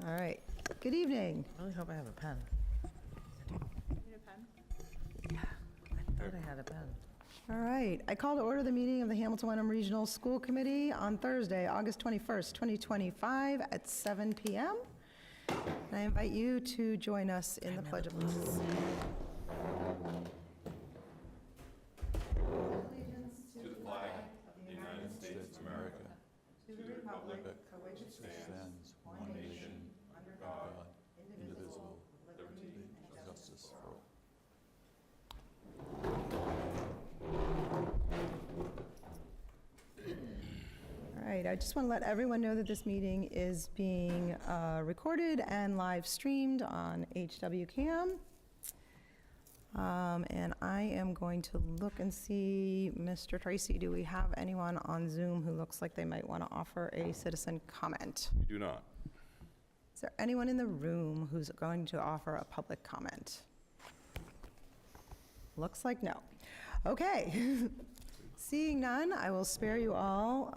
All right. Good evening. I really hope I have a pen. Need a pen? I thought I had a pen. All right. I call to order the meeting of the Hamilton Wenham Regional School Committee on Thursday, August 21st, 2025 at 7 p.m. And I invite you to join us in the Pledge of Allegiance. Stands one nation, under God, indivisible, liberty and justice for all. All right, I just want to let everyone know that this meeting is being recorded and live streamed on HWCam. And I am going to look and see, Mr. Tracy, do we have anyone on Zoom who looks like they might want to offer a citizen comment? We do not. Is there anyone in the room who's going to offer a public comment? Looks like no. Okay. Seeing none, I will spare you all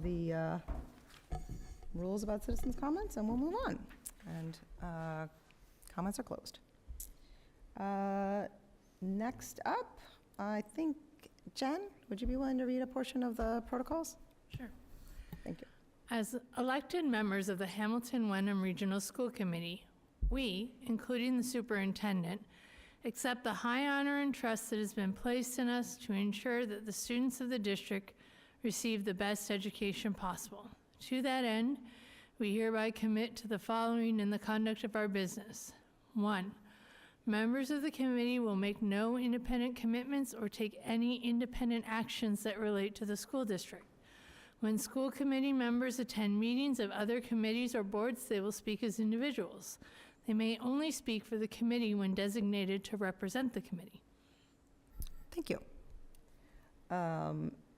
the rules about citizens' comments, and we'll move on. And comments are closed. Next up, I think, Jen, would you be willing to read a portion of the protocols? Sure. Thank you. As elected members of the Hamilton Wenham Regional School Committee, we, including the superintendent, accept the high honor and trust that has been placed in us to ensure that the students of the district receive the best education possible. To that end, we hereby commit to the following in the conduct of our business. 1, members of the committee will make no independent commitments or take any independent actions that relate to the school district. When school committee members attend meetings of other committees or boards, they will speak as individuals. They may only speak for the committee when designated to represent the committee. Thank you.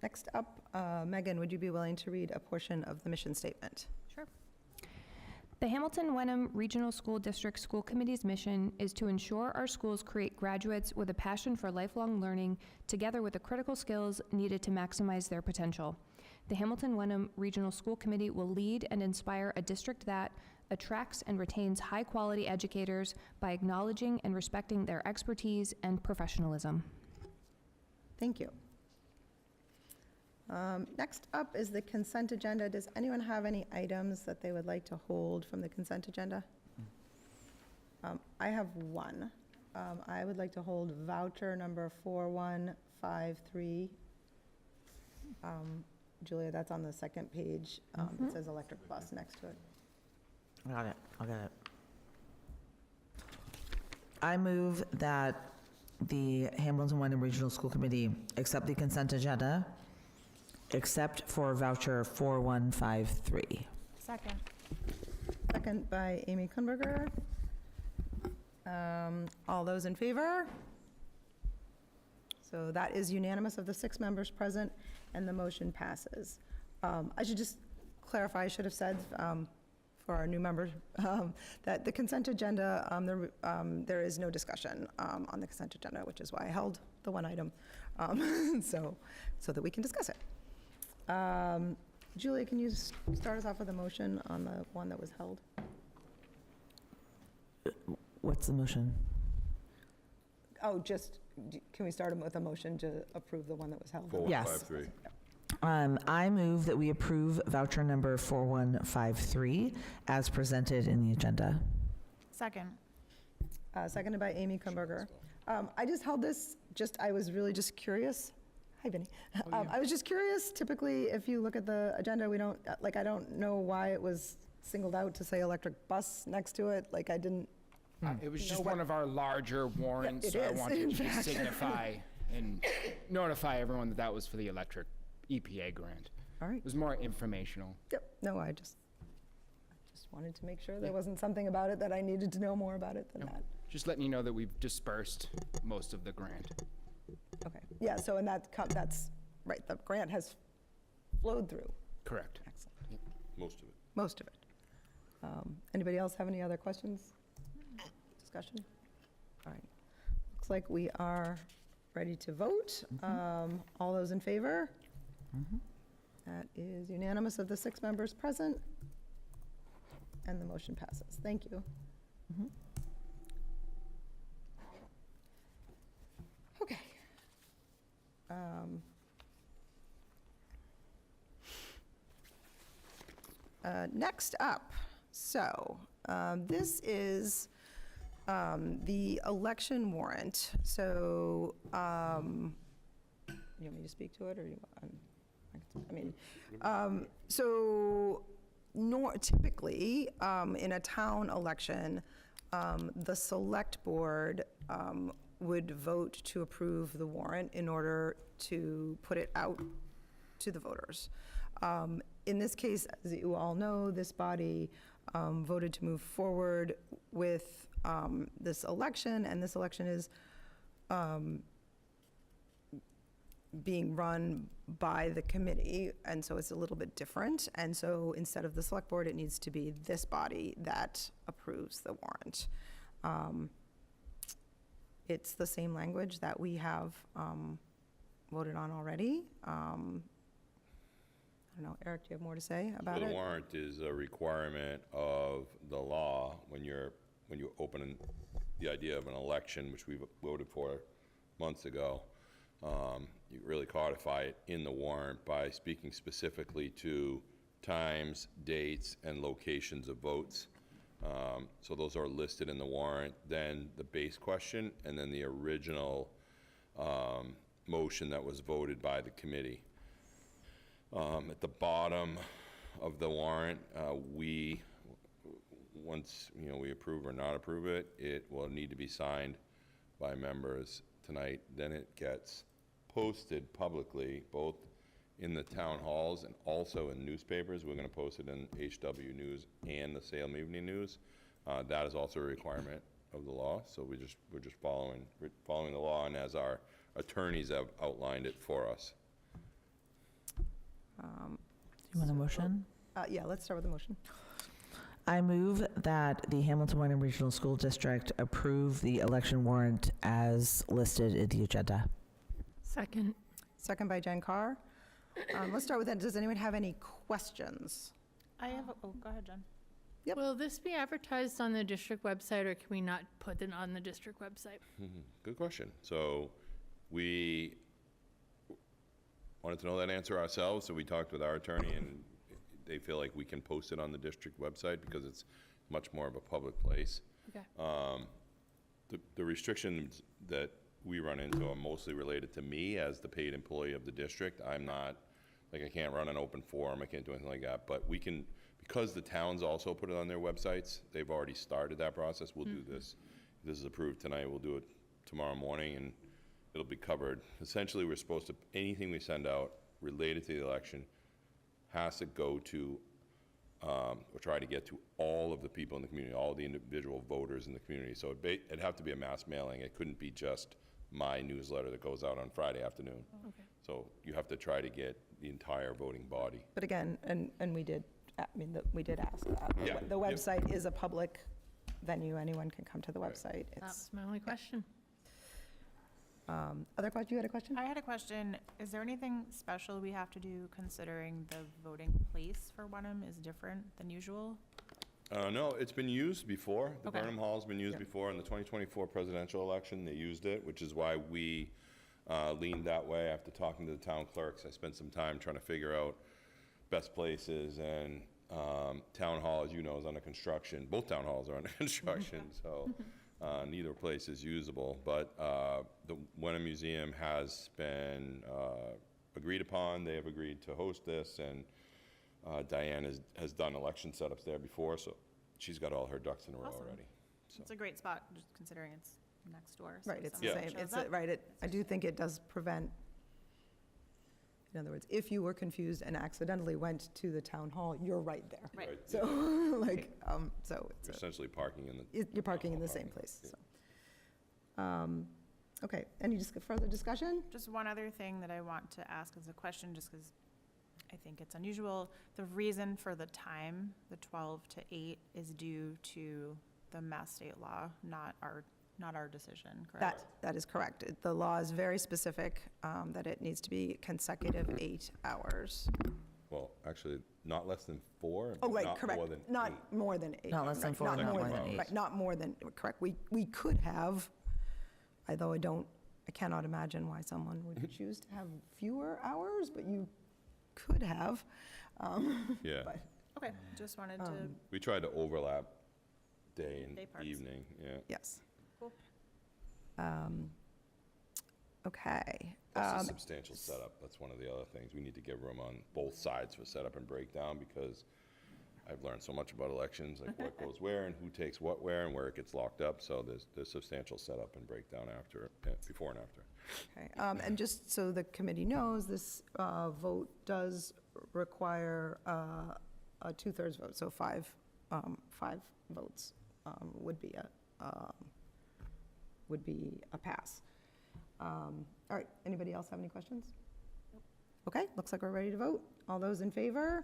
Next up, Megan, would you be willing to read a portion of the mission statement? Sure. The Hamilton Wenham Regional School District School Committee's mission is to ensure our schools create graduates with a passion for lifelong learning, together with the critical skills needed to maximize their potential. The Hamilton Wenham Regional School Committee will lead and inspire a district that attracts and retains high-quality educators by acknowledging and respecting their expertise and professionalism. Thank you. Next up is the consent agenda. Does anyone have any items that they would like to hold from the consent agenda? I have one. I would like to hold voucher number 4153. Julia, that's on the second page. It says electric bus next to it. Got it. I'll get it. I move that the Hamilton Wenham Regional School Committee accept the consent agenda, except for voucher 4153. Second. Second by Amy Kunberger. All those in favor? So that is unanimous of the 6 members present, and the motion passes. I should just clarify, I should have said for our new members, that the consent agenda, there is no discussion on the consent agenda, which is why I held the one item, so that we can discuss it. Julia, can you start us off with a motion on the one that was held? What's the motion? Oh, can we start with a motion to approve the one that was held? 4153. I move that we approve voucher number 4153 as presented in the agenda. Second. Seconded by Amy Kunberger. I just held this, I was really just curious. Hi, Vinny. I was just curious, typically, if you look at the agenda, we don't, I don't know why it was singled out to say electric bus next to it, I didn't. It was just one of our larger warrants, It so I is, wanted in to just fact. signify and notify everyone that that was for the electric EPA grant. All right. It was more informational. Yep, no, I just wanted to make sure there wasn't something about it that I needed to know more about it than No. that. Just letting you know that we've dispersed most of the grant. Okay, yeah, so and that's, right, the grant has flowed through. Correct. Excellent. Most of it. Most of it. Anybody else have any other questions? Discussion? All right. Looks like we are ready to vote. All those in favor? That is unanimous of the 6 members present. And the motion passes. Thank you. Okay. Next up, so this is the election warrant. So, you want me to speak to it, or you want? I mean, so typically, in a town election, the select board would vote to approve the warrant in order to put it out to the voters. In this case, as you all know, this body voted to move forward with this election, and this election is being run by the committee, and so it's a little bit different. And so instead of the select board, it needs to be this body that approves the warrant. It's the same language that we have voted on already. I don't know, Eric, do you have more to say about So it? the warrant is a requirement of the law when you open the idea of an election, which we voted for months ago. You really codify it in the warrant by speaking specifically to times, dates, and locations of votes. So those are listed in the warrant. Then the base question, and then the original motion that was voted by the committee. At the bottom of the warrant, once we approve or not approve it, it will need to be signed by members tonight. Then it gets posted publicly, both in the town halls and also in newspapers. We're going to post it in HW News and the Salem Evening News. That is also a requirement of the law. So we're just following the law, and as our attorneys have outlined it for us. Do you want a motion? Yeah, let's start with the motion. I move that the Hamilton Wenham Regional School District approve the election warrant as listed in the agenda. Second. Second by Jen Carr. Let's start with that. Does anyone have any questions? I have, go ahead, Jen. Yep. Will this be advertised on the district website, or can we not put it on the district website? Good question. So we wanted to know that answer ourselves, so we talked with our attorney, and they feel like we can post it on the district website because it's much more of a public place. Okay. The restrictions that we run into are mostly related to me as the paid employee of the district. I'm not, I can't run an open forum, I can't do anything like that, but we can, because the towns also put it on their websites, they've already started that process. We'll do this. If this is approved tonight, we'll do it tomorrow morning, and it'll be covered. Essentially, we're supposed to, anything we send out related to the election has to go to, or try to get to all of the people in the community, all the individual voters in the community. So it'd have to be a mass mailing. It couldn't be just my newsletter that goes out on Friday afternoon. Okay. So you have to try to get the entire voting body. But again, and we did, we did ask that. Yeah. The Yep. website is a public venue. Anyone can come to the Right. website. That's my only question. Other question? You had a question? I had a question. Is there anything special we have to do considering the voting place for Wenham is different than usual? No, it's been used before. The Okay. Burnham Hall's been used Yeah. before. In the 2024 presidential election, they used it, which is why we leaned that way. After talking to the town clerks, I spent some time trying to figure out best places, and town hall, as you know, is under construction. Both town halls are under construction, so neither place is usable. But the Wenham Museum has been agreed upon. They have agreed to host this, and Diane has done election setups there before, so she's got all her ducks in a row Awesome. already. So It's a great spot, just considering it's next door. so Right, it's if the someone same. shows It's, up- right, I do think it does prevent, in other words, if you were confused and accidentally went to the town hall, you're right there. Right. Right, So, like, so it's, You're essentially parking in the. you're parking in the same place, so. Okay, any further discussion? Just one other thing that I want to ask as a question, just because I think it's unusual. The reason for the time, the 12 to 8, is due to the Mass State law, not our decision, correct? That is correct. The law is very specific, that it needs to be consecutive 8 hours. Well, actually, not less than 4. Oh, right, not correct. more than Not 8. more than 8. Not less than Right, 4, not more than 8. Right, not more than, correct. We could have, although I cannot imagine why someone would choose to have fewer hours, but you could have. Yeah. But, Okay, just wanted to, We tried to overlap day Day and parts. evening, yeah. yes. Cool. Okay. Plus a substantial setup, that's one of the other things. We need to give room on both sides for setup and breakdown, because I've learned so much about elections, like what goes where and who takes what where and where it gets locked up, so there's substantial setup and breakdown after, before and after. Okay, and just so the committee knows, this vote does require a two-thirds vote, so five votes would be a pass. All right, anybody else have any questions? Okay, looks like we're ready to vote. All those in favor?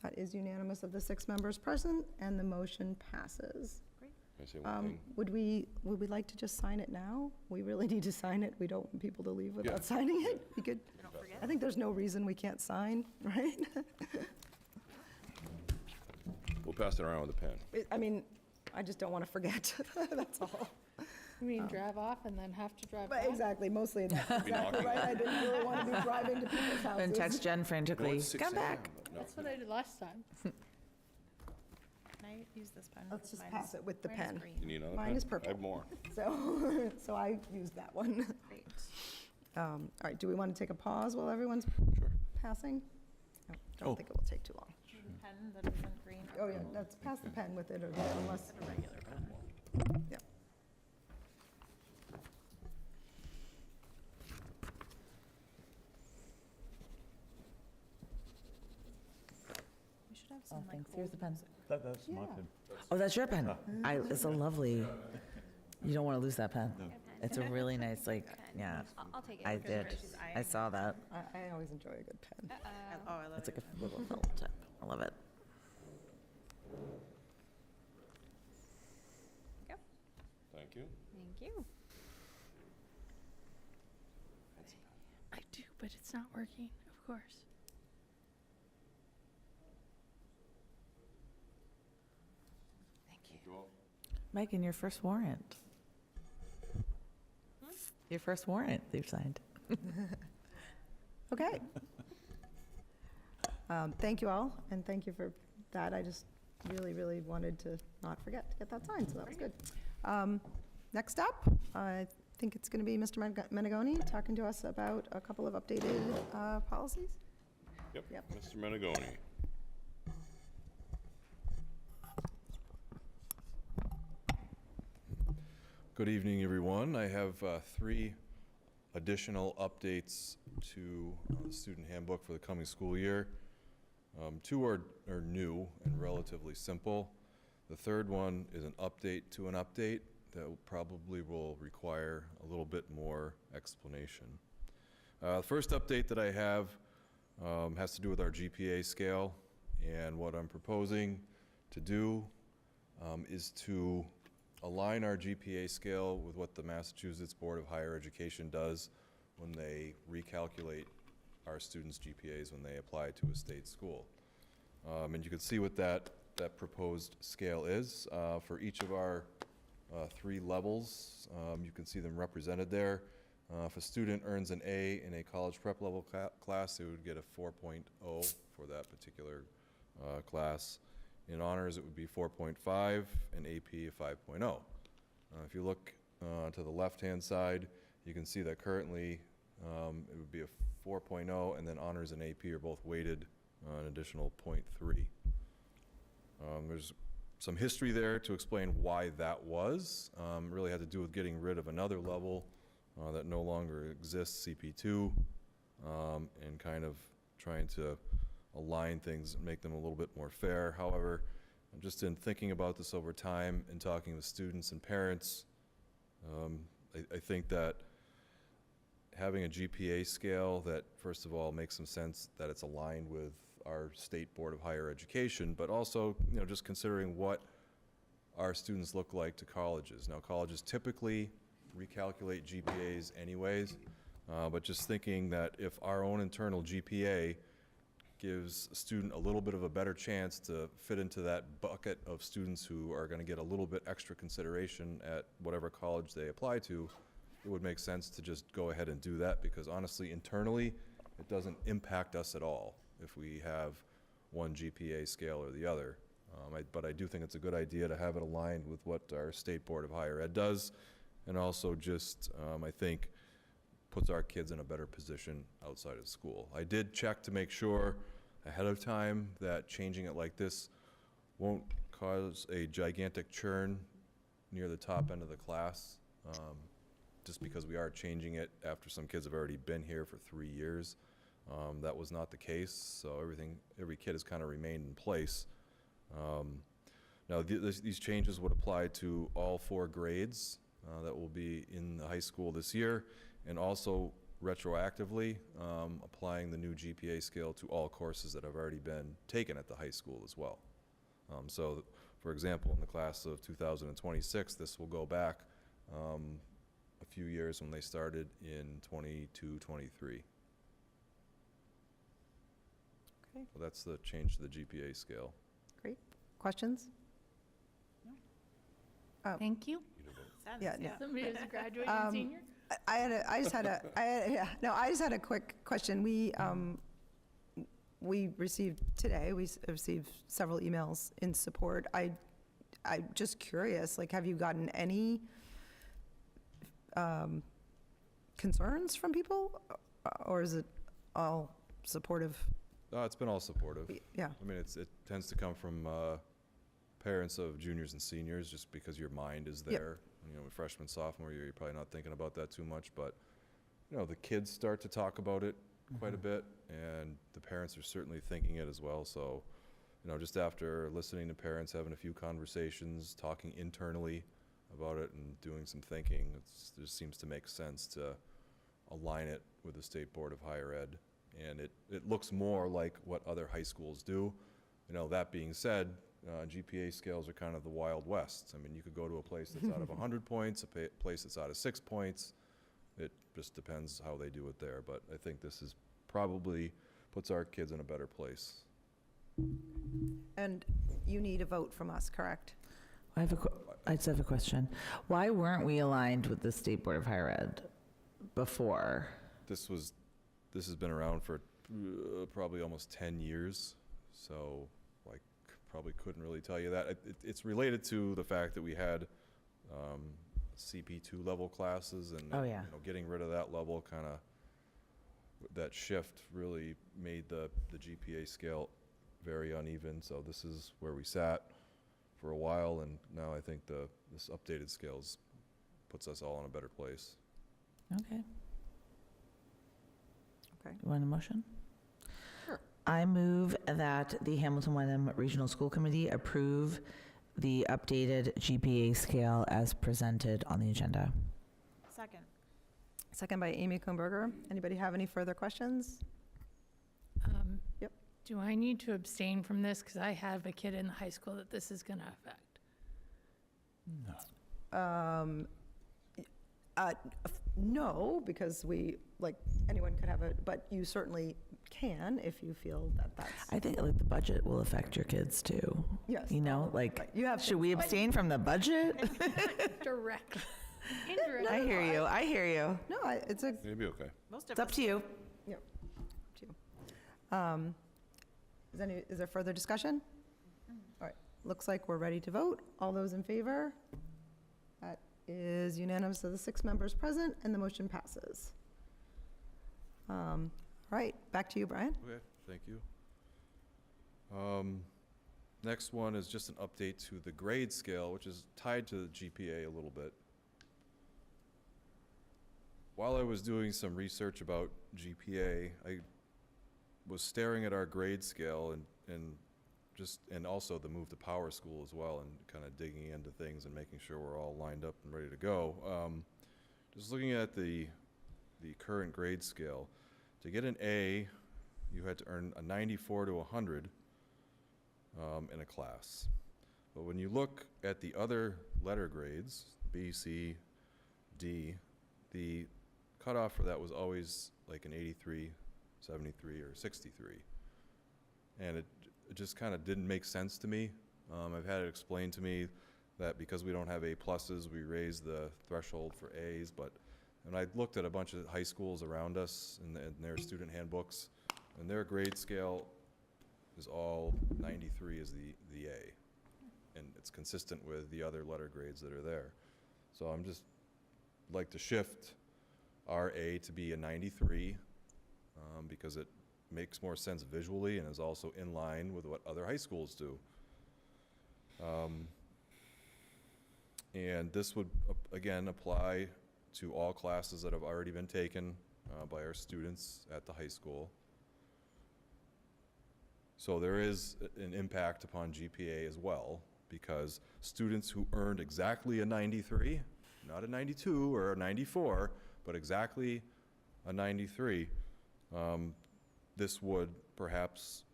That is unanimous of the 6 members present, and the motion passes. Can I say one thing? Would we like to just sign it now? We really need to sign it. We don't want people to leave Yeah. without signing it. We could, don't forget. I think there's no reason we can't sign, right? We'll pass it around with a pen. I mean, I just don't want to forget, that's all. You mean drive off and then have to drive But back? exactly, mostly that's Be exactly knocking. right. I didn't really want to be driving to people's houses. And text Jen No, frantically, it's 6 come a.m. back. No. That's what I did last time. Can I use this pen? Let's just Mine's- pass it with the mine's pen. green. You need another Mine pen? is I purple. have more. So I used that one. Great. All right, do we want to take a pause while everyone's Sure. passing? I don't think it will take too long. Pen that isn't green. Oh, yeah, let's pass the pen with it, or unless, A regular pen. yeah. We should have some like. Here's the pen. That's my Yeah. pen. Oh, that's your pen. It's a lovely, you don't want to lose that pen. It's a really nice, like, yeah, I'll take it. I did. I saw that. I always enjoy a good pen. Oh, I love It's it. like a little felt tip. I love it. Thank you. Thank you. I do, but it's not working, of course. Thank you all. Megan, your first warrant. Your first warrant you've signed. Okay. Thank you all, and thank you for that. I just really, really wanted to not forget to get that signed, so that was good. Next up, I think it's going to be Mr. Menegoni talking to us about a couple of updated policies. Yep, Yep. Mr. Menegoni. Good evening, everyone. I have 3 additional updates to the student handbook for the coming school year. 2 are new and relatively simple. The third one is an update to an update that probably will require a little bit more explanation. The first update that I have has to do with our GPA scale, and what I'm proposing to do is to align our GPA scale with what the Massachusetts Board of Higher Education does when they recalculate our students' GPAs when they apply to a state school. And you can see what that proposed scale is. For each of our 3 levels, you can see them represented there. If a student earns an A in a college prep level class, they would get a 4.0 for that particular class. In honors, it would be 4.5, and AP a 5.0. If you look to the left-hand side, you can see that currently it would be a 4.0, and then honors and AP are both weighted an additional 0.3. There's some history there to explain why that was. Really had to do with getting rid of another level that no longer exists, CP2, and kind of trying to align things and make them a little bit more fair. However, just in thinking about this over time and talking with students and parents, I think that having a GPA scale that, first of all, makes some sense that it's aligned with our State Board of Higher Education, but also, just considering what our students look like to colleges. Now, colleges typically recalculate GPAs anyways, but just thinking that if our own internal GPA gives a student a little bit of a better chance to fit into that bucket of students who are going to get a little bit extra consideration at whatever college they apply to, it would make sense to just go ahead and do that, because honestly, internally, it doesn't impact us at all if we have one GPA scale or the other. But I do think it's a good idea to have it aligned with what our State Board of Higher Ed does, and also just, I think, puts our kids in a better position outside of school. I did check to make sure ahead of time that changing it like this won't cause a gigantic churn near the top end of the class, just because we are changing it after some kids have already been here for 3 years. That was not the case, so every kid has kind of remained in place. Now, these changes would apply to all 4 grades that will be in the high school this year, and also retroactively applying the new GPA scale to all courses that have already been taken at the high school as well. So, for example, in the class of 2026, this will go back a few years when they started in 22, 23. Okay. So that's the change to the GPA scale. Great. Questions? Thank you. Yeah, no. Somebody has a graduating senior? I just had a quick question. We received today, received several emails in support. I'm just curious, like, have you gotten any concerns from people? Or is it all supportive? It's been all supportive. Yeah. I mean, it tends to come from parents of juniors and seniors, just because your mind is there. You know, freshman, sophomore year, you're probably not thinking about that too much, but, you know, the kids start to talk about it quite a bit, and the parents are certainly thinking it as well. So, you know, just after listening to parents, having a few conversations, talking internally about it and doing some thinking, it just seems to make sense to align it with the State Board of Higher Ed. And it looks more like what other high schools do. You know, that being said, GPA scales are kind of the Wild West. I mean, you could go to a place that's out of 100 points, a place that's out of 6 points. It just depends how they do it there. But I think this is probably puts our kids in a better place. And you need a vote from us, correct? I just have a question. Why weren't we aligned with the State Board of Higher Ed before? This has been around for probably almost 10 years. So probably couldn't really tell you that. It's related to the fact that we had CP2 level classes, and Oh, yeah. you know, getting rid of that level, kind of that shift really made the GPA scale very uneven. So this is where we sat for a while, and now I think this updated scales puts us all in a better place. Okay. Okay. You want a motion? Sure. I move that the Hamilton Wenham Regional School Committee approve the updated GPA scale as presented on the agenda. Second. Second by Amy Kohnberger. Anybody have any further questions? Yep. Do I need to abstain from this? Because I have a kid in high school that this is going to affect. No, because anyone could have but you certainly can if you feel that that's, I think like the budget will affect your kids too. yes. You know, like, Right. You have should we abstain from the budget? Directly. Indirectly. I hear you. I hear you. No, it's a, Maybe okay. Most of It's up us to you. is there further discussion? All right, looks like we're ready to vote. All those in favor? That is unanimous of the 6 members present, and the motion passes. All right, back to you, Brian. Okay, thank you. Next one is just an update to the grade scale, which is tied to the GPA a little bit. While I was doing some research about GPA, I was staring at our grade scale and also the move to Power School as well, and kind of digging into things and making sure we're all lined up and ready to go. Just looking at the current grade scale, to get an A, you had to earn a 94 to 100 in a class. But when you look at the other letter grades, B, C, D, the cutoff for that was always like an 83, 73, or 63. and it just kind of didn't make sense to me. I've had it explained to me that because we don't have A pluses, we raise the threshold for A's, but, and I looked at a bunch of high schools around us and their student handbooks, and their grade scale is all 93 is the A. And it's consistent with the other letter grades that are there. So I'm just like to shift our A to be a 93, because it makes more sense visually and is also in line with what other high schools do. And this would, again, apply to all classes that have already been taken by our students at the high school. So there is an impact upon GPA as well, because students who earned exactly a 93, not a 92 or a 94, but exactly a 93, this would perhaps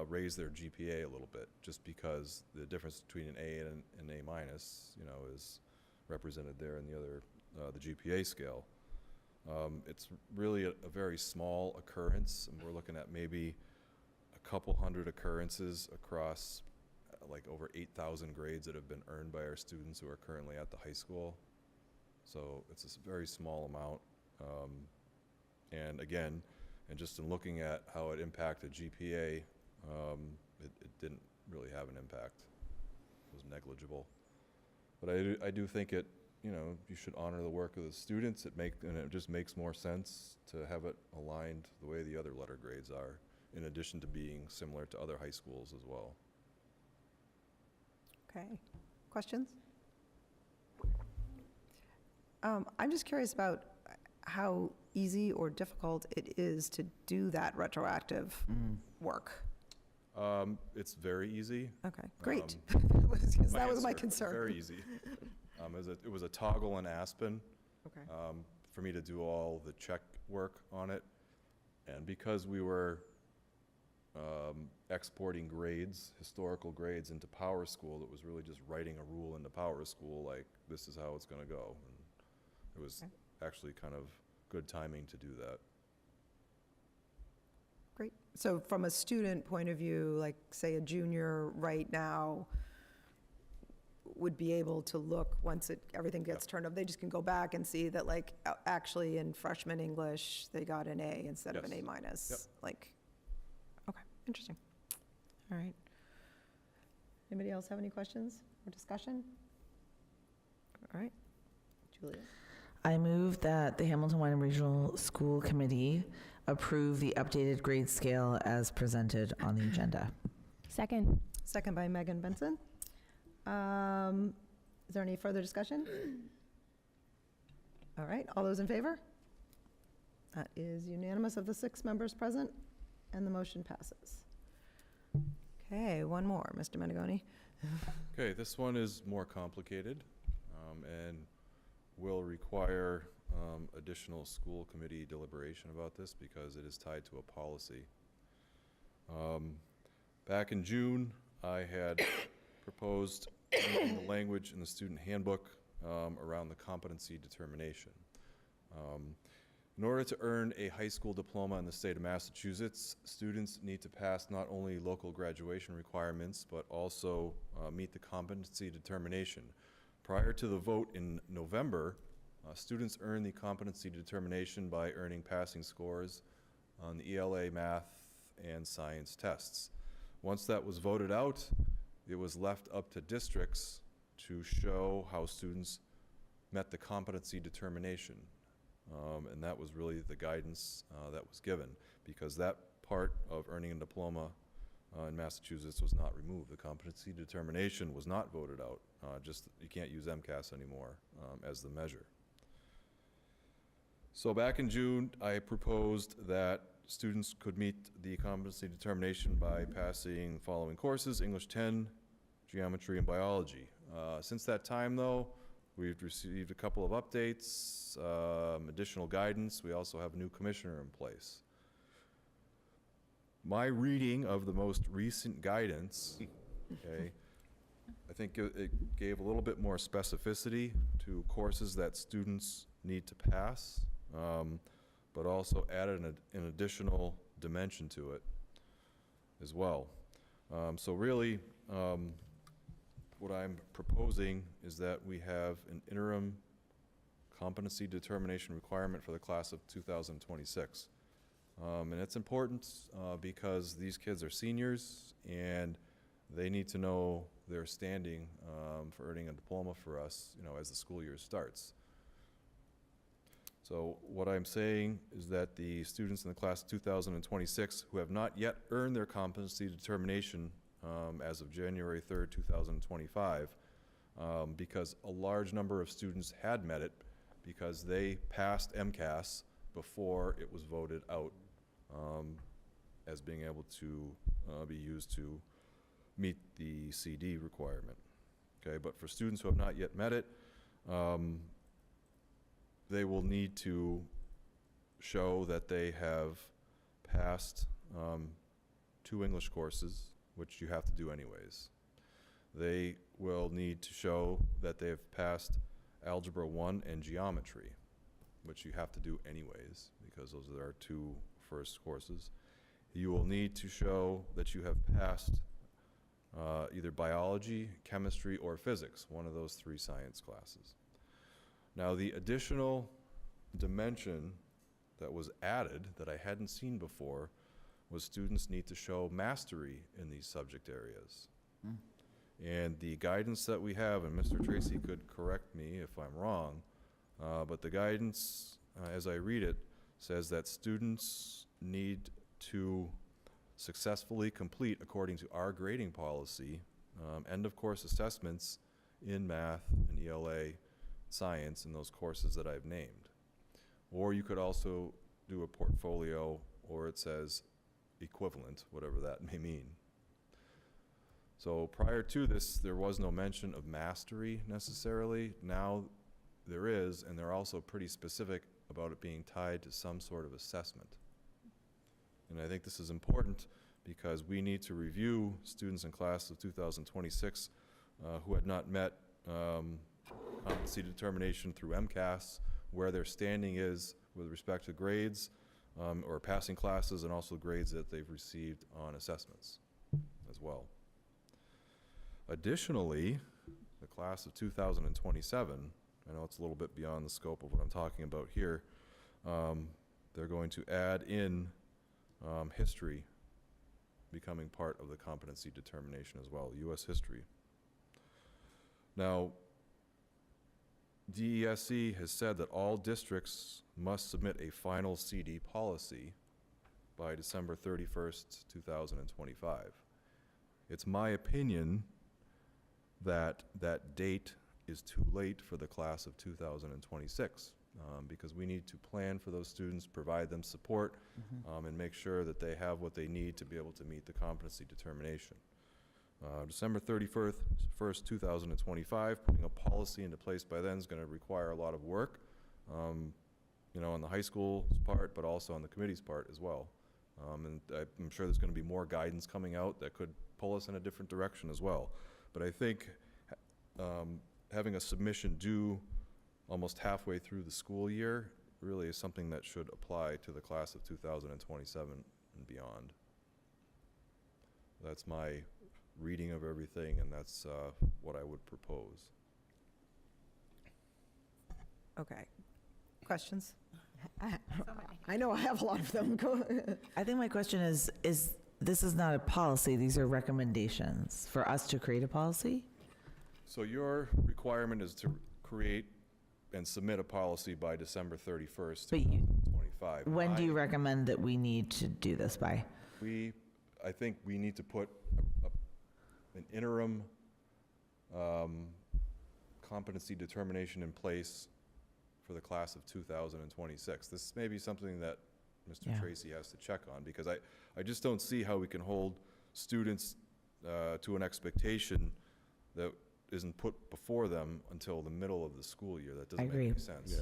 raise their GPA a little bit, just because the difference between an A and an A minus, you know, is represented there in the other, the GPA scale. It's really a very small occurrence, and we're looking at maybe a couple hundred occurrences across like over 8,000 grades that have been earned by our students who are currently at the high school. So it's a very small amount. And again, and just in looking at how it impacted GPA, it didn't really have an impact. It was negligible. But I do think it, you know, you should honor the work of the students. And it just makes more sense to have it aligned the way the other letter grades are, in addition to being similar to other high schools as well. Okay. Questions? I'm just curious about how easy or difficult it is to do that retroactive work. It's very easy. Okay, great. Because that was my answer, concern. Very easy. It was a toggle in Aspen Okay. for me to do all the check work on it. And because we were exporting grades, historical grades into Power School, it was really just writing a rule into Power School, like, this is how it's going to go. And it was actually kind of good timing to do that. Great. So from a student point of view, like, say, a junior right now would be able to look, once everything gets turned up, they just can go back and see that, like, actually in freshman English, they got an A instead of an Yes. A minus. Yep. Like, okay, interesting. All right. Anybody else have any questions or discussion? All right. Julia? I move that the Hamilton Wenham Regional School Committee approve the updated grade scale as presented on the agenda. Second. Second by Megan Benson. Is there any further discussion? All right, all those in favor? That is unanimous of the 6 members present, and the motion passes. Okay, one more, Mr. Menegoni. Okay, this one is more complicated and will require additional school committee deliberation about this because it is tied to a policy. Back in June, I had proposed changing the language in the student handbook around the competency determination. In order to earn a high school diploma in the state of Massachusetts, students need to pass not only local graduation requirements, but also meet the competency determination. Prior to the vote in November, students earn the competency determination by earning passing scores on the ELA, math, and science tests. Once that was voted out, it was left up to districts to show how students met the competency determination. And that was really the guidance that was given, because that part of earning a diploma in Massachusetts was not removed. The competency determination was not voted out. Just you can't use MCAS anymore as the measure. So back in June, I proposed that students could meet the competency determination by passing the following courses: English 10, geometry, and biology. Since that time, though, we've received a couple of updates, additional guidance. We also have a new commissioner in place. My reading of the most recent guidance, okay, I think it gave a little bit more specificity to courses that students need to pass, but also added an additional dimension to it. as well. So really, what I'm proposing is that we have an interim competency determination requirement for the class of 2026. And it's important because these kids are seniors and they need to know their standing for earning a diploma for us, as the school year starts. So what I'm saying is that the students in the class of 2026 who have not yet earned their competency determination as of January 3rd, 2025, because a large number of students had met it because they passed MCAS before it was voted out as being able to be used to meet the CD requirement. Okay, but for students who have not yet met it, they will need to show that they have passed 2 English courses, which you have to do anyways. They will need to show that they have passed Algebra 1 and Geometry, which you have to do anyways, because those are our 2 first courses. You will need to show that you have passed either biology, chemistry, or physics, one of those 3 science classes. Now, the additional dimension that was added that I hadn't seen before was students need to show mastery in these subject areas. And the guidance that we have, and Mr. Tracy could correct me if I'm wrong, but the guidance, as I read it, says that students need to successfully complete, according to our grading policy, end-of-course assessments in math and ELA, science, in those courses that I've named. Or you could also do a portfolio, or it says equivalent, whatever that may mean. So prior to this, there was no mention of mastery necessarily. Now there is, and they're also pretty specific about it being tied to some sort of assessment. And I think this is important because we need to review students in class of 2026 who had not met competency determination through MCAS, where their standing is with respect to grades or passing classes, and also grades that they've received on assessments as well. Additionally, the class of 2027, I know it's a little bit beyond the scope of what I'm talking about here, they're going to add in history becoming part of the competency determination as well, U.S. history. Now, DESE has said that all districts must submit a final CD policy by December 31st, 2025. It's my opinion that that date is too late for the class of 2026 because we need to plan for those students, provide them support, and make sure that they have what they need to be able to meet the competency determination. December 31st, 2025, putting a policy into place by then is going to require a lot of work, on the high school's part, but also on the committee's part as well. And I'm sure there's going to be more guidance coming out that could pull us in a different direction as well. But I think having a submission due almost halfway through the school year really is something that should apply to the class of 2027 and beyond. That's my reading of everything, and that's what I would propose. Okay. Questions? I know I have a lot of them. Go ahead. I think my question is this is not a policy, these are recommendations for us to create a policy? So your requirement is to create and submit a policy by December 31st, But 2025. When do you recommend that we need to do this by? I think we need to put an interim competency determination in place for the class of 2026. This may be something that Mr. Yeah. Tracy has to check on, because I just don't see how we can hold students to an expectation that isn't put before them until the middle of the school year. That doesn't make agree. any sense.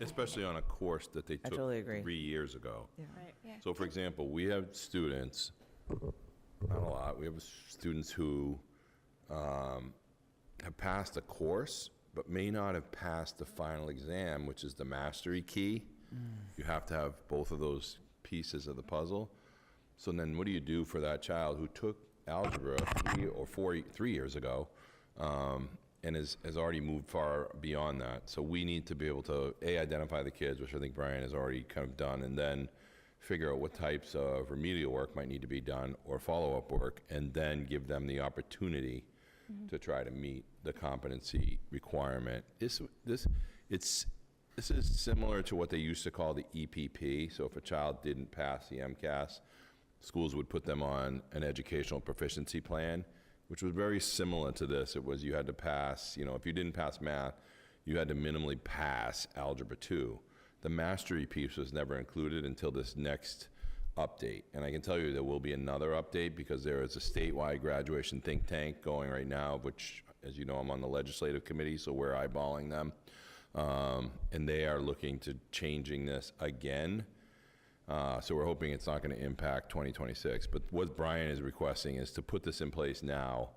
Especially on a course that they I took totally agree. 3 years ago. Right. So for example, we have students, not a lot, we have students who have passed a course, but may not have passed the final exam, which is the mastery key. You have to have both of those pieces of the puzzle. So then what do you do for that child who took algebra 3 years ago, and has already moved far beyond that? So we need to be able to, A, identify the kids, which I think Brian has already kind of done, and then figure out what types of remedial work might need to be done or follow-up work, and then give them the opportunity to try to meet the competency requirement. This is similar to what they used to call the EPP. So if a child didn't pass the MCAS, schools would put them on an educational proficiency plan, which was very similar to this. It was you had to pass, if you didn't pass math, you had to minimally pass Algebra 2. The mastery piece was never included until this next update. And I can tell you there will be another update because there is a statewide graduation think tank going right now, which, as you know, I'm on the legislative committee, so we're eyeballing them. And they are looking to changing this again. So we're hoping it's not going to impact 2026. But what Brian is requesting is to put this in place now.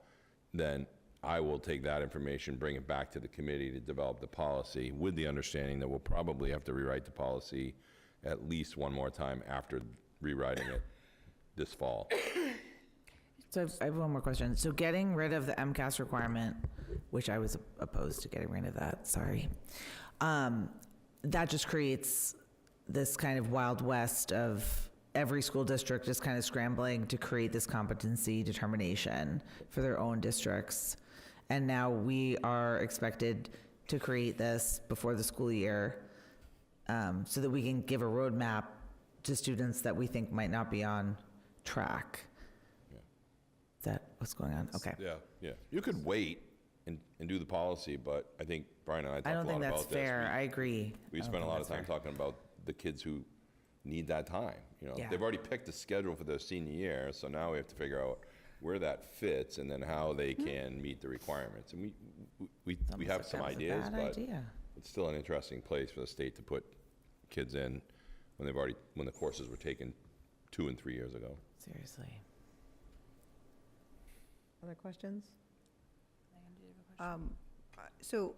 Then I will take that information, bring it back to the committee to develop the policy with the understanding that we'll probably have to rewrite the policy at least one more time after rewriting it this fall. So I have one more question. So getting rid of the MCAS requirement, which I was opposed to getting rid of that, sorry. That just creates this kind of wild west of every school district is kind of scrambling to create this competency determination for their own districts. And now we are expected to create this before the school year so that we can give a roadmap to students that we think might not be on track. Is that what's going on? Okay. Yeah. You could wait and do the policy, but I think Brian and I I talked a don't lot think about that's this. fair. I agree. We I don't spent a think lot of that's time fair. talking about the kids who need that time. Yeah. They've already picked a schedule for their senior year, so now we have to figure out where that fits and then how they can meet the requirements. And we Almost have like some that was a ideas, bad but idea. it's still an interesting place for the state to put kids in when when the courses were taken 2 and 3 years ago. Seriously. Other questions? Megan, do you have a question? So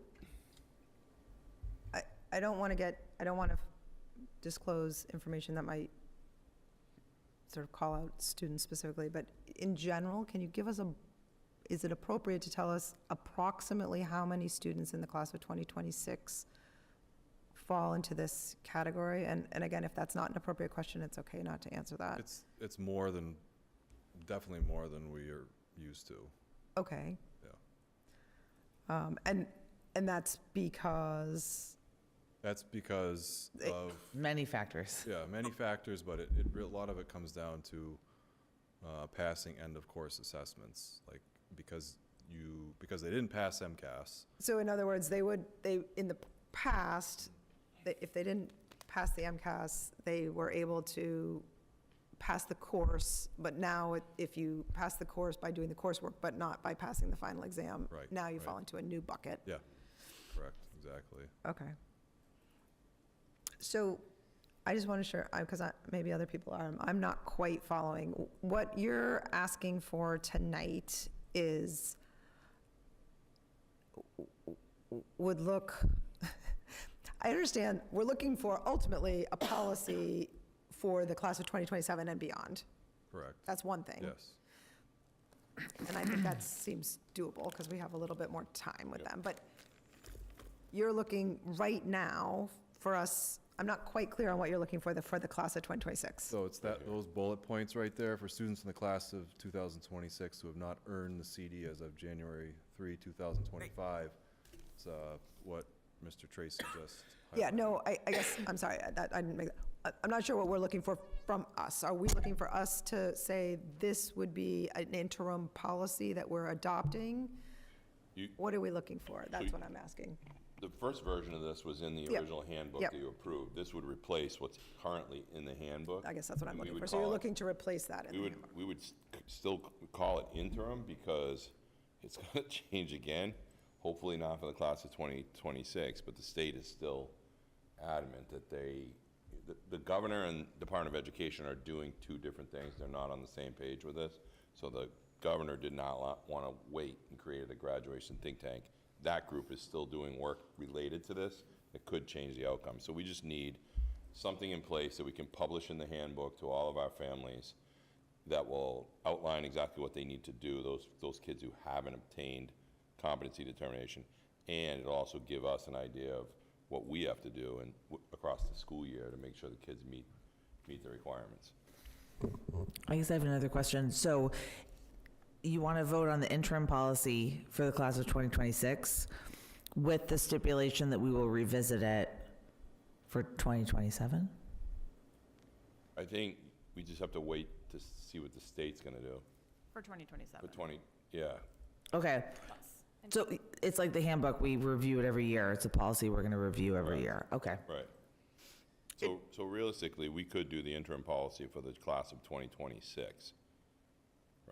I don't want to disclose information that might sort of call out students specifically, but in general, can you give us is it appropriate to tell us approximately how many students in the class of 2026 fall into this category? And again, if that's not an appropriate question, it's okay not to answer that. It's definitely more than we are used to. Okay. Yeah. And that's because, That's because of, Many factors. yeah, many factors, but a lot of it comes down to passing end of course assessments, like because they didn't pass MCAS. so in other words, in the past, if they didn't pass the MCAS, they were able to pass the course, but now if you pass the course by doing the coursework, but not by passing the final exam, Right, now you right. fall into a new bucket. Yeah, correct, exactly. Okay. So I just want to share, because maybe other people are, I'm not quite following. What you're asking for tonight would look, I understand, we're looking for ultimately a policy for the class of 2027 and beyond. Correct, That's one thing. yes. And I think that seems doable because we have a little bit more time with them. But you're looking right now for us, I'm not quite clear on what you're looking for the class of 2026. So it's those bullet points right there for students in the class of 2026 who have not earned the CD as of January 3, 2025. It's what Mr. Tracy just Yeah, highlighted. no, I guess, I'm sorry, I didn't make that. I'm not sure what we're looking for from us. Are we looking for us to say this would be an interim policy that we're adopting? You- What are we looking for? That's you- what I'm asking. The first version of this was in the Yep. original handbook Yep. that you approved. This would replace what's currently in the handbook. I guess that's what I'm And we looking would for. So you're call it- looking to replace that in We the would, handbook. we would still call it interim because it's going to change again. Hopefully not for the class of 2026, but the state is still adamant that the governor and Department of Education are doing two different things. They're not on the same page with this. So the governor did not want to wait and created a graduation think tank. That group is still doing work related to this that could change the outcome. So we just need something in place that we can publish in the handbook to all of our families that will outline exactly what they need to do, those kids who haven't obtained competency determination. And it'll also give us an idea of what we have to do and across the school year to make sure the kids meet the requirements. I guess I have another question. So you want to vote on the interim policy for the class of 2026 with the stipulation that we will revisit it for 2027? I think we just have to wait to see what the state's gonna do For 2027. for 20, yeah. Okay. Plus. So it's like the handbook, we review it every year. It's a policy we're going to review every Right. year. Okay. Right. So realistically, we could do the interim policy for the class of 2026,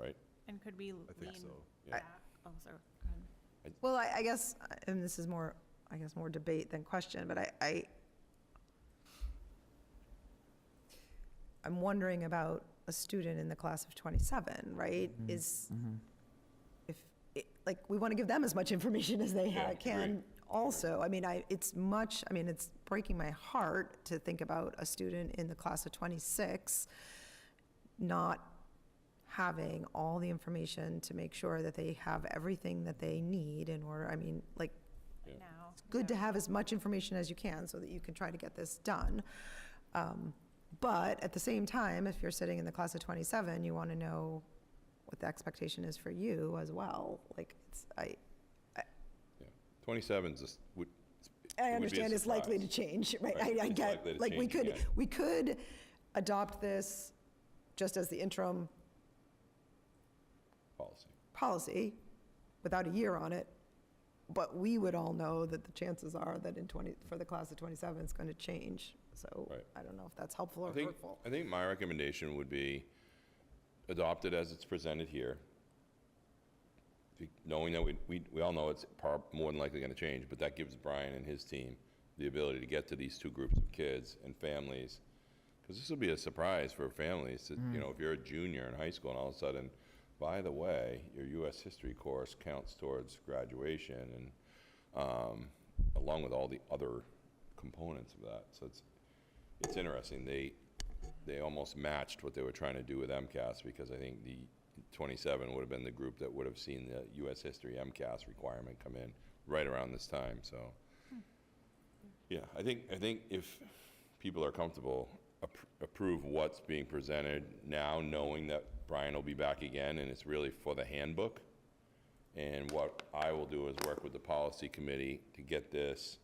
right? And could we lean think so, yeah. back? Oh, sorry, go ahead. Well, I guess, and this is more, I guess, more debate than question, but I'm wondering about a student in the class of 27, right? Is, if, like, we want to give them as much information as they Yeah, can agreed. also. I mean, it's breaking my heart to think about a student in the class of 26 not having all the information to make sure that they have everything that they need in order, I mean, like, Now. good to have as much information as you can so that you can try to get this done. But at the same time, if you're sitting in the class of 27, you want to know what the expectation is for you as well. Like, it's, Yeah. 27's just, would. I it would be a understand it's likely to surprise. change, right? Right, I it's get, likely to like, change again. we could adopt this just as the interim policy without a year on it, but we would all know that the chances are that for the class of 27, it's going to change. So Right. I don't know if that's helpful or I think, hurtful. I think my recommendation would be adopt it as it's presented here. Knowing that we all know it's more than likely gonna change, but that gives Brian and his team the ability to get to these two groups of kids and families. Because this will be a surprise for families, to, you know, if you're a junior in high school and all of a sudden, by the way, your US history course counts towards graduation and along with all the other components of that. So it's interesting. They almost matched what they were trying to do with MCAS, because I think the 27 would have been the group that would have seen the US history MCAS requirement come in right around this time, so. Yeah, I think if people are comfortable, approve what's being presented now, knowing that Brian will be back again, and it's really for the handbook. And what I will do is work with the policy committee to get this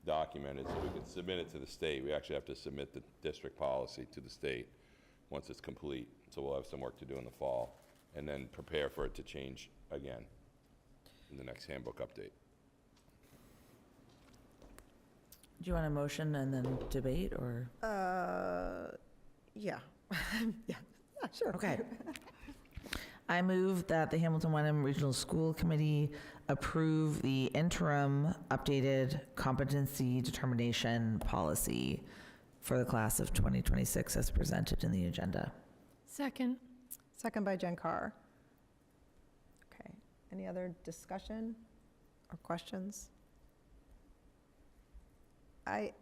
documented so we can submit it to the state. We actually have to submit the district policy to the state once it's complete. So we'll have some work to do in the fall, and then prepare for it to change again in the next handbook update. Do you want a motion and then debate, or? Yeah. Yeah, sure. Okay. I move that the Hamilton Wenham Regional School Committee approve the interim updated competency determination policy for the class of 2026 as presented in the agenda. Second. Second by Jen Carr. Okay. Any other discussion or questions? I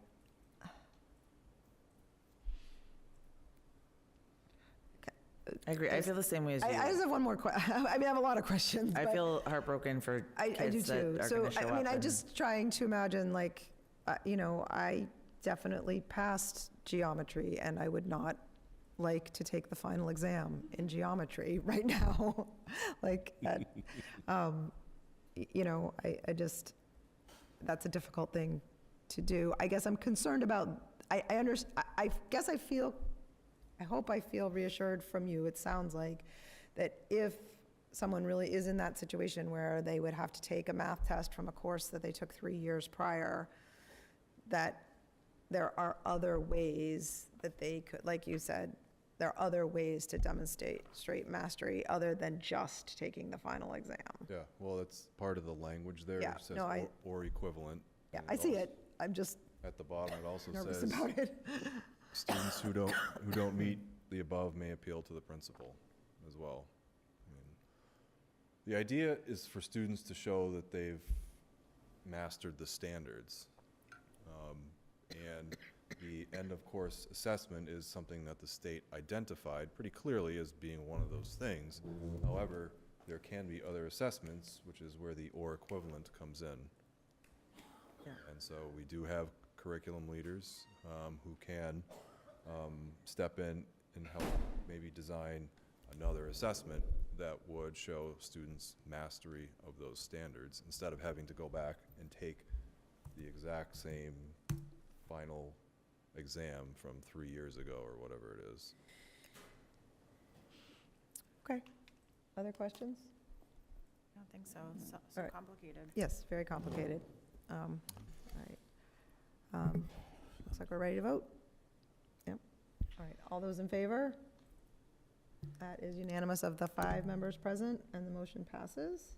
agree. I feel the same way as you. I just have one more I mean, I have a lot of questions. I but feel heartbroken for I do kids that too. are So, going to show up. I mean, I'm and- just trying to imagine, like, you know, I definitely passed geometry, and I would not like to take the final exam in geometry right now. Like, you know, I just, that's a difficult thing to do. I guess I'm concerned about, I guess I hope I feel reassured from you, it sounds like, that if someone really is in that situation where they would have to take a math test from a course that they took 3 years prior, that there are other ways that they could, like you said, there are other ways to demonstrate mastery other than just taking the final exam. Yeah, well, that's part of the language there. Yeah, It says no, or equivalent. Yeah, and I see also- it. I'm just At the bottom, it also nervous says, about it. students who don't meet the above may appeal to the principal as well. I mean, the idea is for students to show that they've mastered the standards. And The end-of-course assessment is something that the state identified pretty clearly as being one of those things. However, there can be other assessments, which is where the or equivalent comes in. Yeah. And so we do have curriculum leaders who can step in and help maybe design another assessment that would show students' mastery of those standards, instead of having to go back and take the exact same final exam from 3 years ago or whatever it is. Okay. Other questions? I don't think so. So All right. complicated. Yes, very complicated. All right. Looks like we're ready to vote. Yep. All right, all those in favor? That is unanimous of the 5 members present, and the motion passes.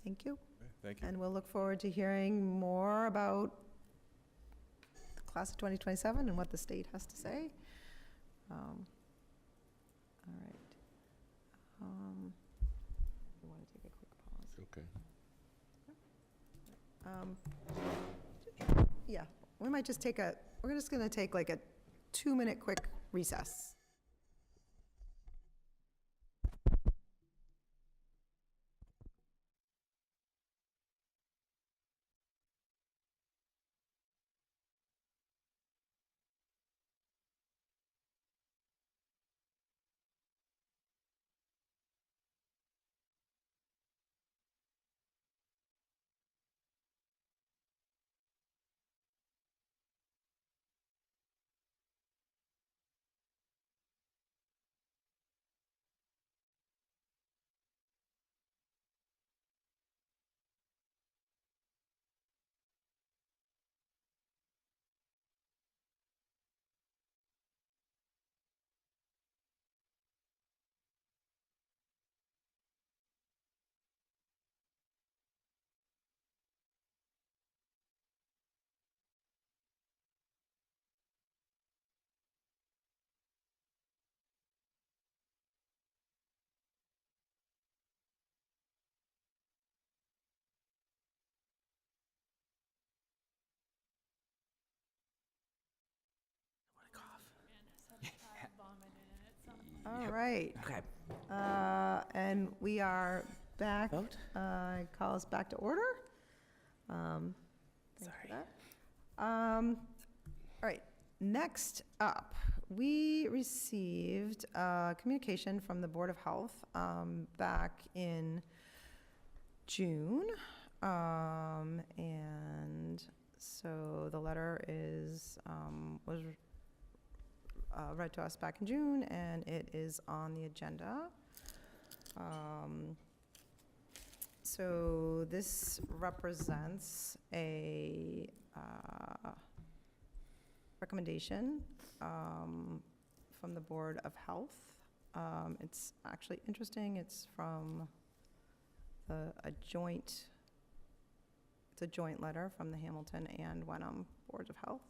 Thank you. Okay, thank you. And we'll look forward to hearing more about the class of 2027 and what the state has to say. All right. We want to take a quick pause. Okay. Yeah, we might just take we're just going to take like a 2-minute quick recess. All right. Okay. And we are back. Vote? I call us back to order. Thanks for Sorry. that. All right, next up, we received communication from the Board of Health back in June. And so the letter was read to us back in June, and it is on the agenda. So this represents a recommendation from the Board of Health. It's actually interesting. It's from a joint letter from the Hamilton and Wenham Boards of Health.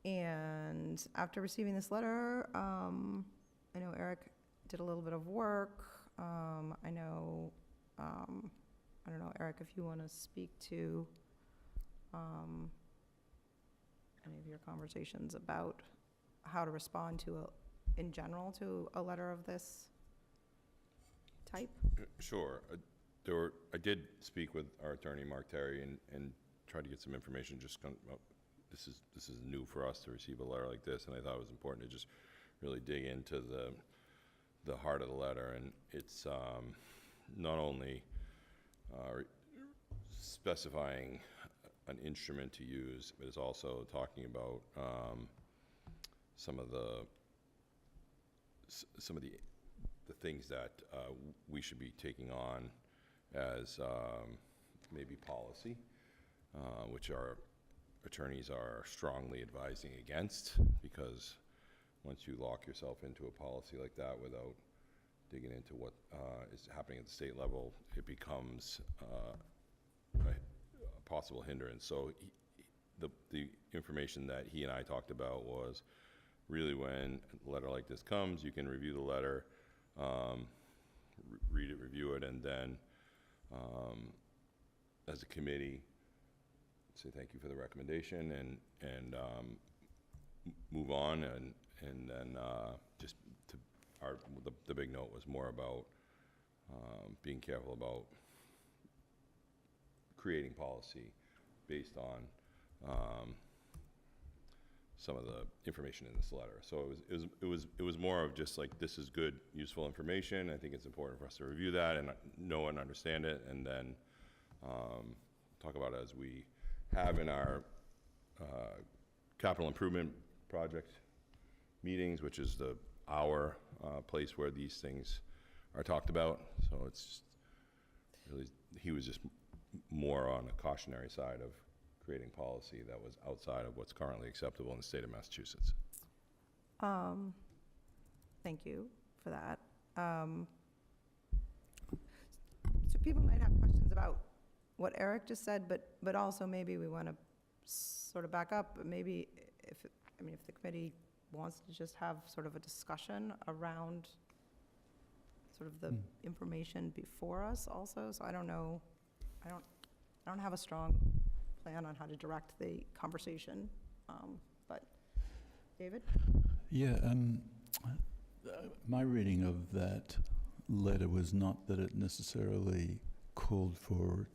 And after receiving this letter, I know Eric did a little bit of work. I know, I don't know, Eric, if you want to speak to any of your conversations about how to respond to, in general, to a letter of this type? Sure. I did speak with our attorney, Mark Terry, and tried to get some information. Just this is new for us to receive a letter like this, and I thought it was important to just really dig into the heart of the letter. And it's not only specifying an instrument to use, but it's also talking about some of the things that we should be taking on as maybe policy, which our attorneys are strongly advising against, because once you lock yourself into a policy like that without digging into what is happening at the state level, it becomes a possible hindrance. So the information that he and I talked about was really, when a letter like this comes, you can review the letter, read it, review it, and then as a committee, say thank you for the recommendation and move on, and then just to the big note was more about being careful about creating policy based on some of the information in this letter. So it was more of just like, this is good, useful information. I think it's important for us to review that and know and understand it, and then talk about it as we have in our capital improvement project meetings, which is our place where these things are talked about. So it's just really, he was just more on the cautionary side of creating policy that was outside of what's currently acceptable in the state of Massachusetts. Thank you for that. So people might have questions about what Eric just said, but also maybe we want to sort of back up. Maybe if the committee wants to just have sort of a discussion around sort of the information before us also. So I don't know, I don't have a strong plan on how to direct the conversation, but David? Yeah, my reading of that letter was not that it necessarily called for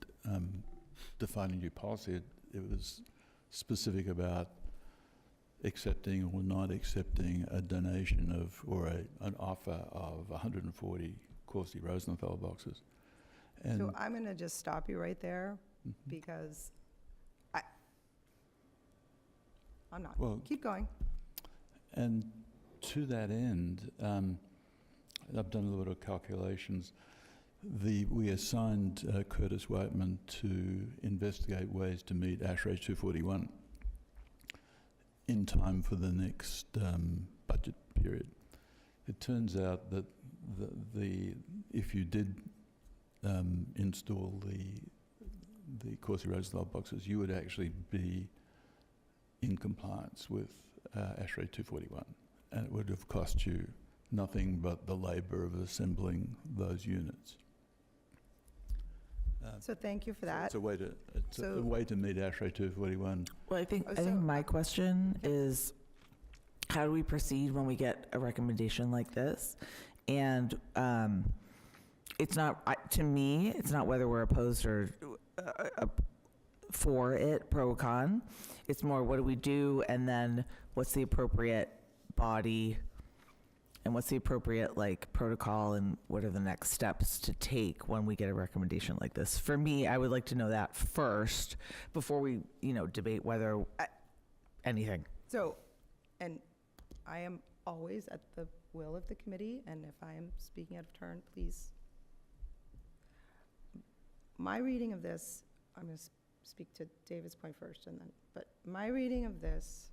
defining new policy. It was specific about accepting or not accepting a donation of, or an offer of 140 Corsi Rosenthal boxes. And So I'm going to just stop you right there, because I'm not. Well- Keep going. And to that end, I've done a little bit of calculations. We assigned Curtis Whiteman to investigate ways to meet ASHRAE 241 in time for the next budget period. It turns out that if you did install the Corsi Rosenthal boxes, you would actually be in compliance with ASHRAE 241, and it would have cost you nothing but the labour of assembling those units. So thank you for that. It's a way to So- meet ASHRAE 241. Well, I think So- my question is, how do we proceed when we get a recommendation like this? And it's not, to me, it's not whether we're opposed or for it, pro or con. It's more, what do we do, and then what's the appropriate body, and what's the appropriate protocol, and what are the next steps to take when we get a recommendation like this? For me, I would like to know that first before we, debate whether anything. So, and I am always at the will of the committee, and if I am speaking out of turn, please. My reading of this, I'm going to speak to David's point first, but my reading of this,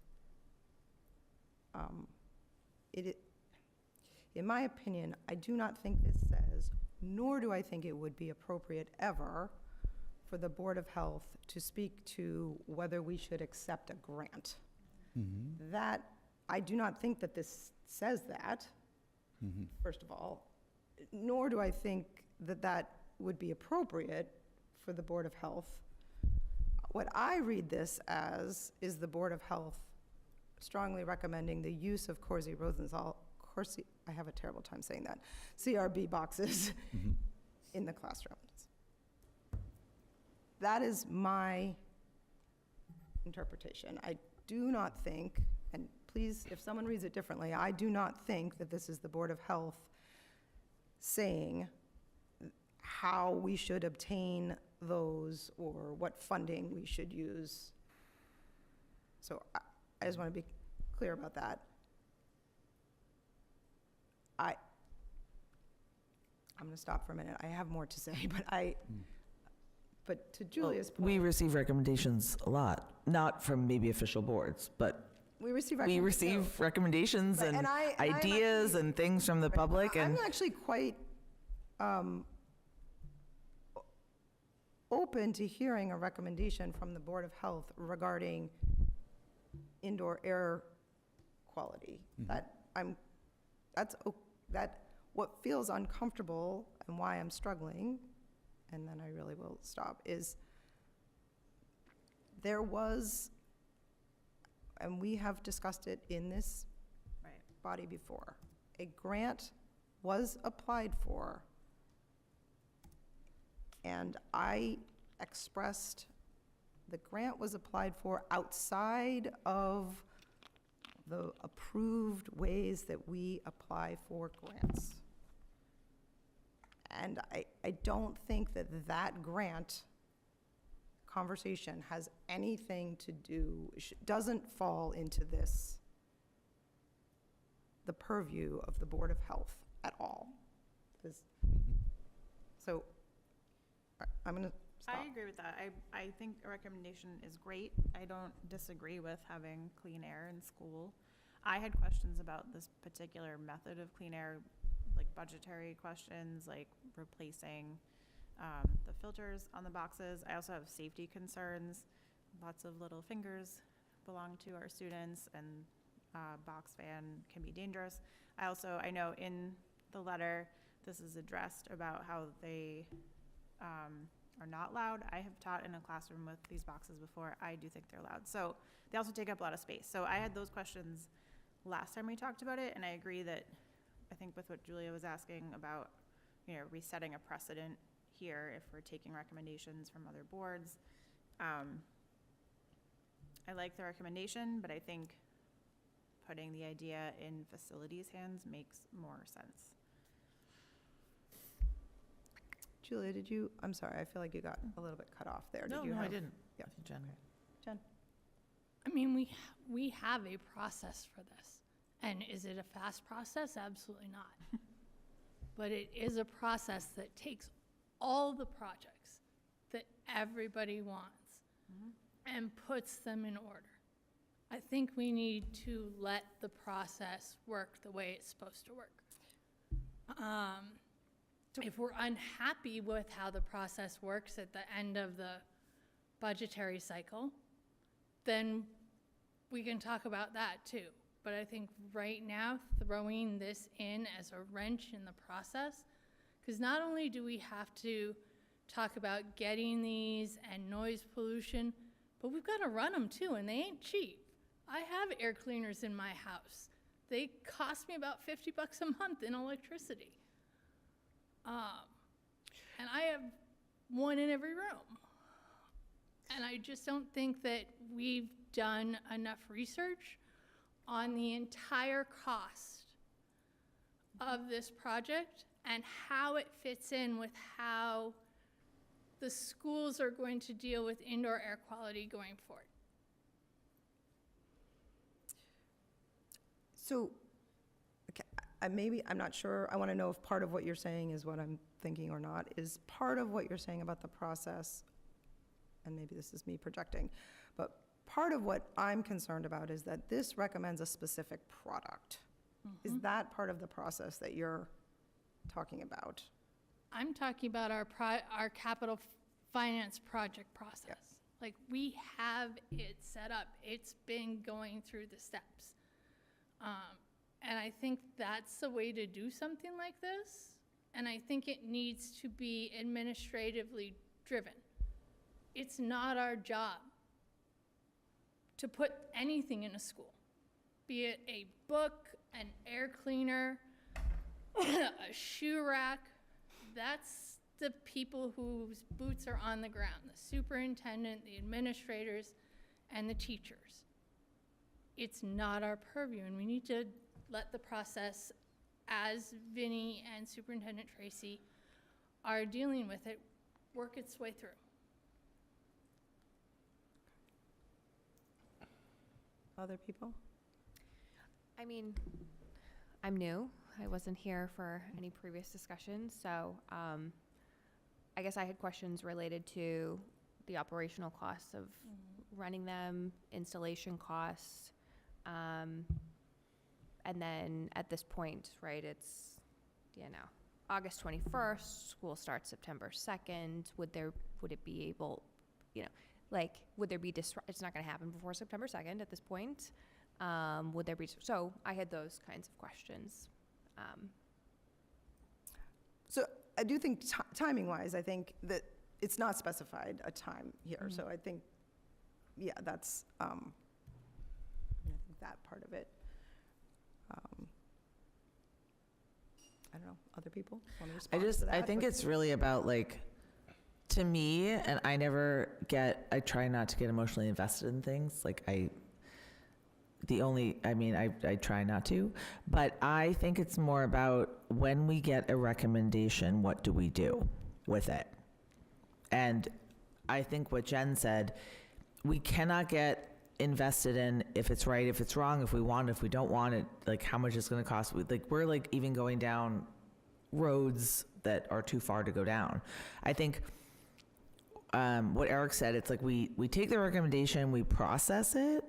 in my opinion, I do not think this says, nor do I think it would be appropriate ever for the Board of Health to speak to whether we should accept a grant. That, I do not think that this says that, first of all, nor do I think that that would be appropriate for the Board of Health. What I read this as is the Board of Health strongly recommending the use of Corsi Rosenthal, I have a terrible time saying that, CRB boxes in the classrooms. That is my interpretation. I do not think, and please, if someone reads it differently, I do not think that this is the Board of Health saying how we should obtain those or what funding we should use. So I just want to be clear about that. I'm going to stop for a minute. I have more to say, but to Julia's point. We receive recommendations a lot, not from maybe official boards, but We receive we recommendations. receive recommendations But- and and I'm ideas actually- and things from the public, I'm and actually quite open to hearing a recommendation from the Board of Health regarding indoor air quality. What feels uncomfortable and why I'm struggling, and then I really will stop, is there was, and we have discussed it in this Right. body before, a grant was applied for, and I expressed the grant was applied for outside of the approved ways that we apply for grants. And I don't think that that grant conversation has anything to do, doesn't fall into this, the purview of the Board of Health at all. So, I'm gonna stop. I agree with that. I think a recommendation is great. I don't disagree with having clean air in school. I had questions about this particular method of clean air, like budgetary questions, like replacing the filters on the boxes. I also have safety concerns. Lots of little fingers belong to our students, and box fan can be dangerous. I know in the letter, this is addressed about how they are not loud. I have taught in a classroom with these boxes before. I do think they're loud. So they also take up a lot of space. So I had those questions last time we talked about it, and I agree that, I think with what Julia was asking about, resetting a precedent here if we're taking recommendations from other boards. I like the recommendation, but I think putting the idea in facilities' hands makes more sense. Julia, I'm sorry, I feel like you got a little bit cut off there. Did No, you no, I have- didn't. Yeah. Jen. Jen? I mean, we have a process for this. And is it a fast process? Absolutely not. But it is a process that takes all the projects that everybody wants and puts them in order. I think we need to let the process work the way it's supposed to work. If we're unhappy with how the process works at the end of the budgetary cycle, then we can talk about that too. But I think right now, throwing this in as a wrench in the process, because not only do we have to talk about getting these and noise pollution, but we've got to run them too, and they ain't cheap. I have air cleaners in my house. They cost me about $50 a month in electricity. And I have one in every room. And I just don't think that we've done enough research on the entire cost of this project and how it fits in with how the schools are going to deal with indoor air quality going forward. So, okay, I'm not sure, I want to know if part of what you're saying is what I'm thinking or not. Is part of what you're saying about the process, and maybe this is me projecting, but part of what I'm concerned about is that this recommends a specific product. Is that part of the process that you're talking about? I'm talking about our capital finance project process. Like, we have it set up. It's been going through the steps. And I think that's the way to do something like this. And I think it needs to be administratively driven. It's not our job to put anything in a school, be it a book, an air cleaner, a shoe rack. That's the people whose boots are on the ground, the superintendent, the administrators, and the teachers. It's not our purview, and we need to let the process, as Vinny and Superintendent Tracy are dealing with it, work its way through. Other people? I mean, I'm new. I wasn't here for any previous discussions, so I guess I had questions related to the operational costs of running them, installation costs, and then at this point, right, it's, August 21st, school starts September 2nd. Would it be able, would there be it's not going to happen before September 2nd at this point. Would there be, so I had those kinds of questions. So I do think timing-wise, I think that it's not specified a time here. So I think yeah, that's, I think that part of it. I don't know, other people want to respond to that? I think What- it's really about like, to me, and I try not to get emotionally invested in things. Like I try not to, but I think it's more about when we get a recommendation, what do we do with it? And I think what Jen said, we cannot get invested in if it's right, if it's wrong, if we want it, if we don't want it, like how much it's going to cost. We're like even going down roads that are too far to go down. I think what Eric said, it's like we take the recommendation, we process it,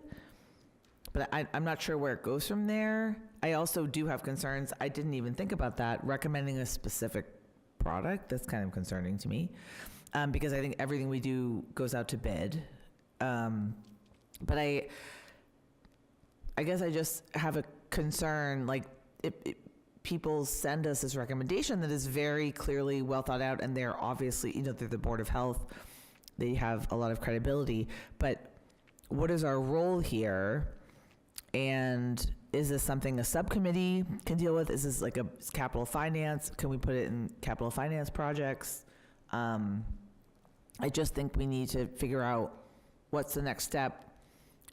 but I'm not sure where it goes from there. I also do have concerns. I didn't even think about that. Recommending a specific product, that's kind of concerning to me, because I think everything we do goes out to bid. But I guess I just have a concern, like if people send us this recommendation that is very clearly well thought out, and they're obviously, they're the Board of Health, they have a lot of credibility, but what is our role here? And is this something a subcommittee can deal with? Is this like a capital finance? Can we put it in capital finance projects? I just think we need to figure out what's the next step.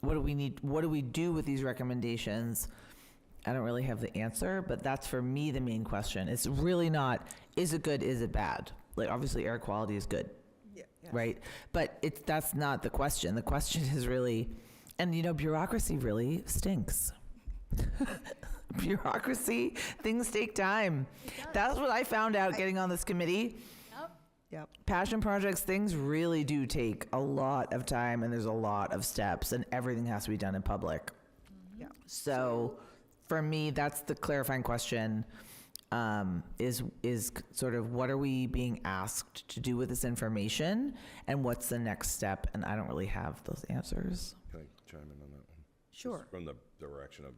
What do we need? What do we do with these recommendations? I don't really have the answer, but that's for me the main question. It's really not, is it good, is it bad? Like obviously air quality is good, Yeah. right? But that's not the question. The question is really, and bureaucracy really stinks. Bureaucracy, things take time. That's what I found out getting on this committee. Yep. Passion projects, things really do take a lot of time, and there's a lot of steps, and everything has to be done in public. Yeah. So for me, that's the clarifying question, is sort of what are we being asked to do with this information, and what's the next step? And I don't really have those answers. Can I chime in on that one? Sure. Just from the direction of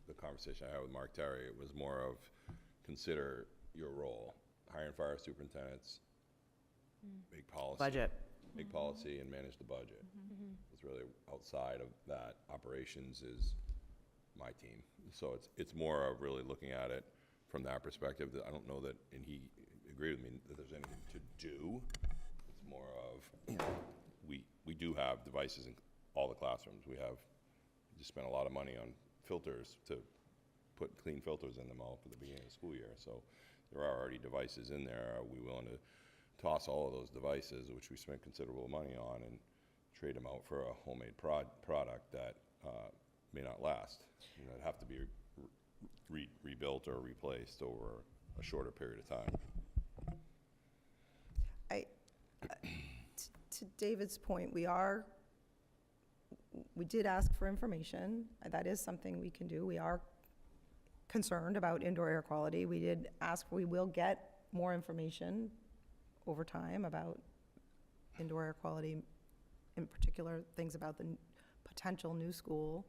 the conversation I had with Mark Terry, it was more of consider your role, hiring fire superintendents, make policy. Budget. Make policy and manage the budget. It's really outside of that. Operations is my team. So it's more of really looking at it from that perspective. That I don't know that, and he agreed with me, that there's anything to do. It's more of, we do have devices in all the classrooms. We just spent a lot of money on filters to put clean filters in them all for the beginning of the school year. So there are already devices in there. Are we willing to toss all of those devices, which we spent considerable money on, and trade them out for a homemade product that may not last? It'd have to be rebuilt or replaced over a shorter period of time. To David's point, we did ask for information. That is something we can do. We are concerned about indoor air quality. We did ask, we will get more information over time about indoor air quality, in particular, things about the potential new school.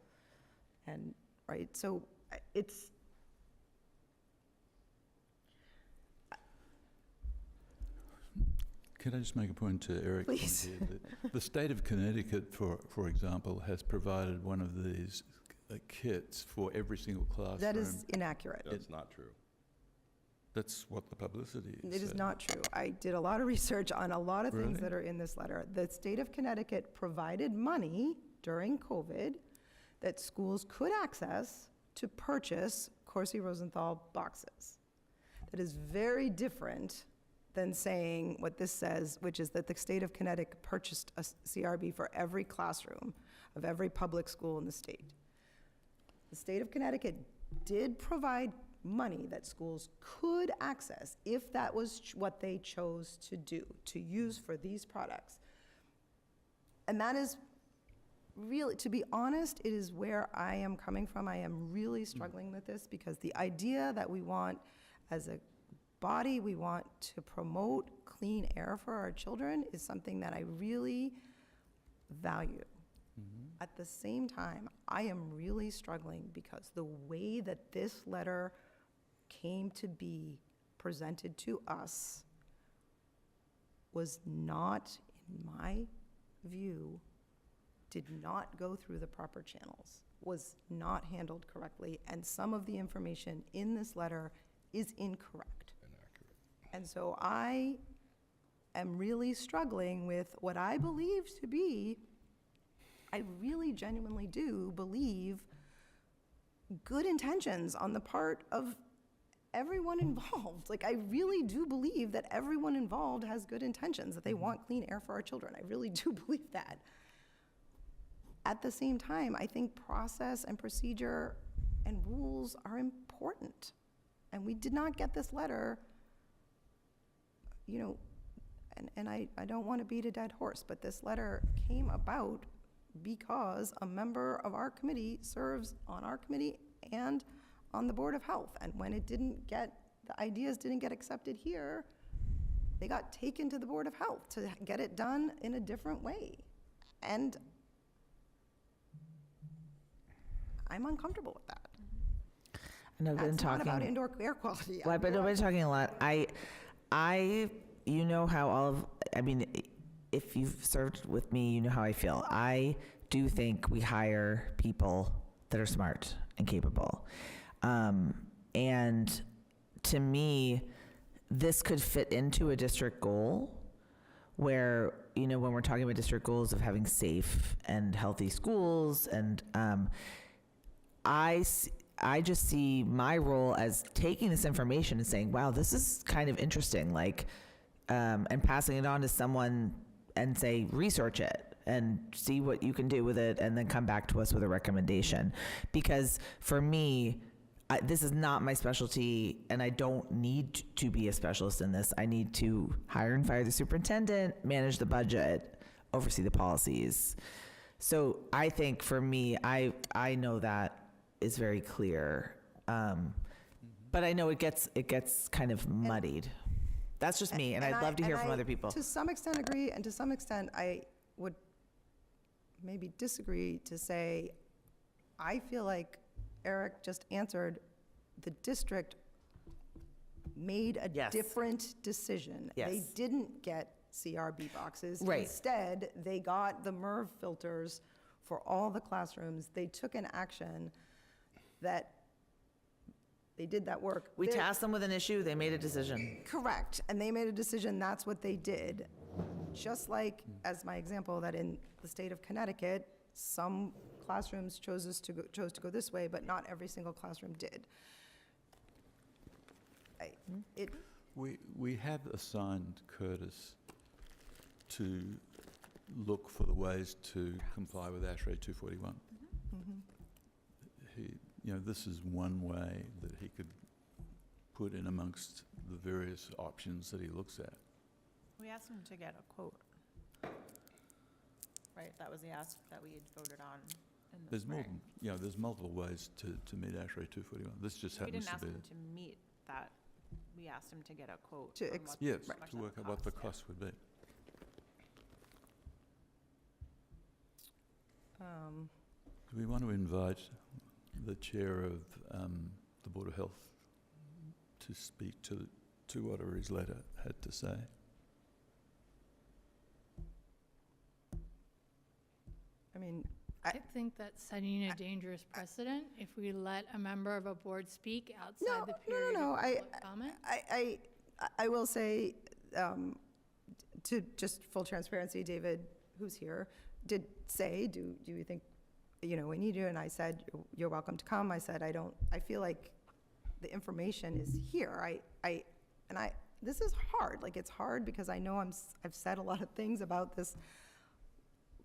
And, right, so it's, Can I just make a point to Eric's point Please. here? That the state of Connecticut, for example, has provided one of these kits for every single classroom. that is inaccurate. That's not true. That's what the publicity is. It is not true. I did a lot of research on a lot of things Really? that are in this letter. The state of Connecticut provided money during COVID that schools could access to purchase Corsi Rosenthal boxes. That is very different than saying what this says, which is that the state of Connecticut purchased a CRB for every classroom of every public school in the state. The state of Connecticut did provide money that schools could access if that was what they chose to do, to use for these products. And that is really, to be honest, it is where I am coming from. I am really struggling with this because the idea that we want, as a body, we want to promote clean air for our children is something that I really value. At the same time, I am really struggling because the way that this letter came to be presented to us was not, in my view, did not go through the proper channels, was not handled correctly, and some of the information in this letter is incorrect. And so I am really struggling with what I believe to be, I really genuinely do believe, good intentions on the part of everyone involved. Like, I really do believe that everyone involved has good intentions, that they want clean air for our children. I really do believe that. At the same time, I think process and procedure and rules are important. And we did not get this letter, you know, and I don't want to beat a dead horse, but this letter came about because a member of our committee serves on our committee and on the Board of Health. And when it didn't get, the ideas didn't get accepted here, they got taken to the Board of Health to get it done in a different way. And I'm uncomfortable with that. And I've been That's not talking. about indoor air quality. Well, I've been talking a lot. You know how I mean, if you've served with me, you know how I feel. I do think we hire people that are smart and capable. And to me, this could fit into a district goal where, you know, when we're talking about district goals of having safe and healthy schools, and I just see my role as taking this information and saying, wow, this is kind of interesting, like, and passing it on to someone and say, research it and see what you can do with it, and then come back to us with a recommendation. Because for me, this is not my specialty, and I don't need to be a specialist in this. I need to hire and fire the superintendent, manage the budget, oversee the policies. So I think for me, I know that is very clear. But I know it gets kind of muddied. That's just me, and I'd love to hear from other people. To some extent agree, and to some extent I would maybe disagree to say, I feel like Eric just answered, the district made a Yes. different decision. Yes. They didn't get CRB boxes. Right. Instead, they got the MERV filters for all the classrooms. They took an action that, they did that work. We They're- tasked them with an issue, they made a decision. Correct, and they made a decision, that's what they did. Just like, as my example, that in the state of Connecticut, some classrooms chose to go this way, but not every single classroom did. We have assigned Curtis to look for the ways to comply with ASHRAE 241. He, you know, this is one way that he could put in amongst the various options that he looks at. We asked him to get a quote. Right, that was the ask that we had voted on in the There's more, spring. you know, there's multiple ways to meet ASHRAE 241. This just We happens didn't to ask be. him to meet that, we asked him to get a quote. To on ex- what- Yes, how much to that work would out what the cost, yeah. cost would be. Do we want to invite the chair of the Board of Health to speak to whatever his letter had to say? I mean, I think that's setting a dangerous precedent if we let a member of a board speak no, outside the period no, of public comment. I will say, to just full transparency, David, who's here, did say, do you think, you know, we need you? And I said, you're welcome to come. I said, I feel like the information is here. This is hard. Like, it's hard because I know I've said a lot of things about this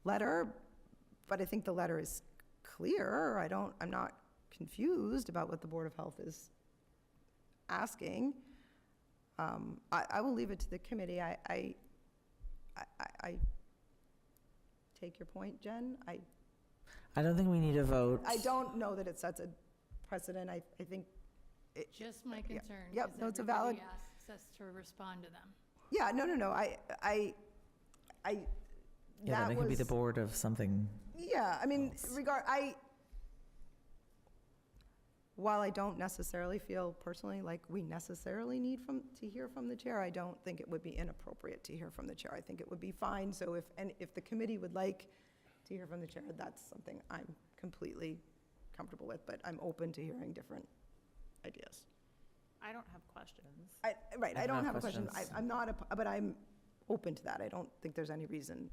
letter, but I think the letter is clear. I'm not confused about what the Board of Health is asking. I will leave it to the committee. I take your point, Jen. I don't think we need a vote. I don't know that it sets a precedent. I think, Just my concern. Yep, because no, it's a valid- everybody asks us to respond to them. yeah, no. Yeah, then it could be the was- board of something. Yeah, I mean, while I don't necessarily feel personally like we necessarily need to hear from the chair, I don't think it would be inappropriate to hear from the chair. I think it would be fine. So if the committee would like to hear from the chair, that's something I'm completely comfortable with, but I'm open to hearing different ideas. I don't have questions. Right, I I don't don't have have a question. questions. I'm not, but I'm open to that. I don't think there's any reason.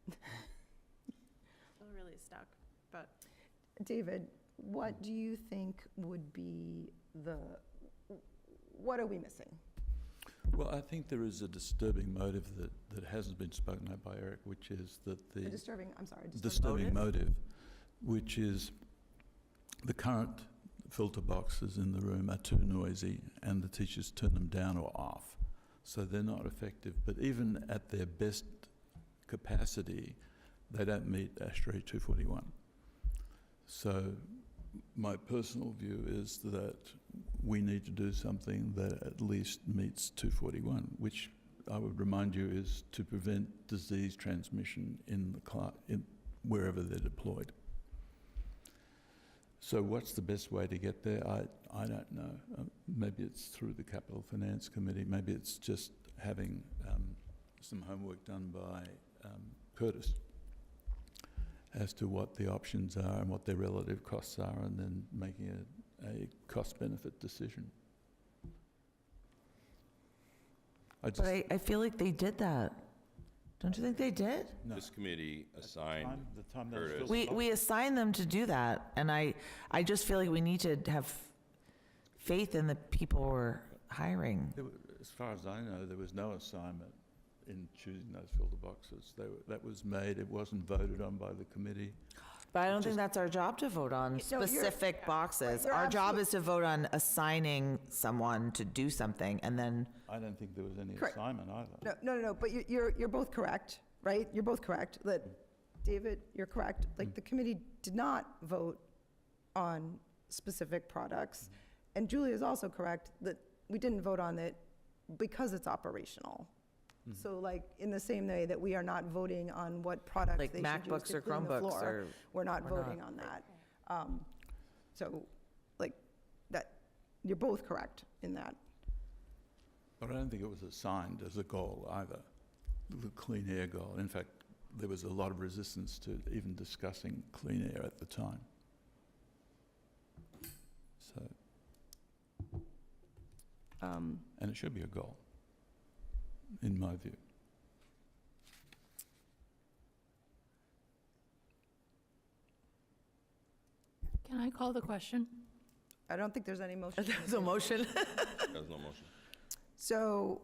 Feel really stuck, but David, what do you think would be what are we missing? Well, I think there is a disturbing motive that hasn't been spoken of by Eric, which is that I'm sorry, disturbing motive, which is the current filter boxes in the room are too noisy and the teachers turn them down or off. So they're not effective. But even at their best capacity, they don't meet ASHRAE 241. So my personal view is that we need to do something that at least meets 241, which I would remind you is to prevent disease transmission in wherever they're deployed. So what's the best way to get there? I don't know. Maybe it's through the Capital Finance Committee. Maybe it's just having some homework done by Curtis as to what the options are and what their relative costs are, and then making a cost-benefit decision. But I feel like they did that. Don't you think they did? No. This committee assigned The time those Curtis. filter We assigned them to do that, and I just feel like we need to have faith in the people we're hiring. As far as I know, there was no assignment in choosing those filter boxes. That was made, it wasn't voted on by the committee. But I don't think that's our job to vote on you're- specific boxes. you're Our job absolute- is to vote on assigning someone to do something, and then, I don't think there was any Correct. assignment either. No, but you're both correct, right? You're both correct, that, David, you're correct. Like, the committee did not vote on specific products. And Julie is also correct that we didn't vote on it because it's operational. So like, in the same way that we are not voting on what products like they should use MacBooks to or clean the Chromebooks floor, or, we're not we're voting not. on that. So, like, that, you're both correct in that. But I don't think it was assigned as a goal either, the clean air goal. In fact, there was a lot of resistance to even discussing clean air at the time. So, and it should be a goal, in my view. Can I call the question? I don't think there's any motion. there's a motion. There's no motion. So,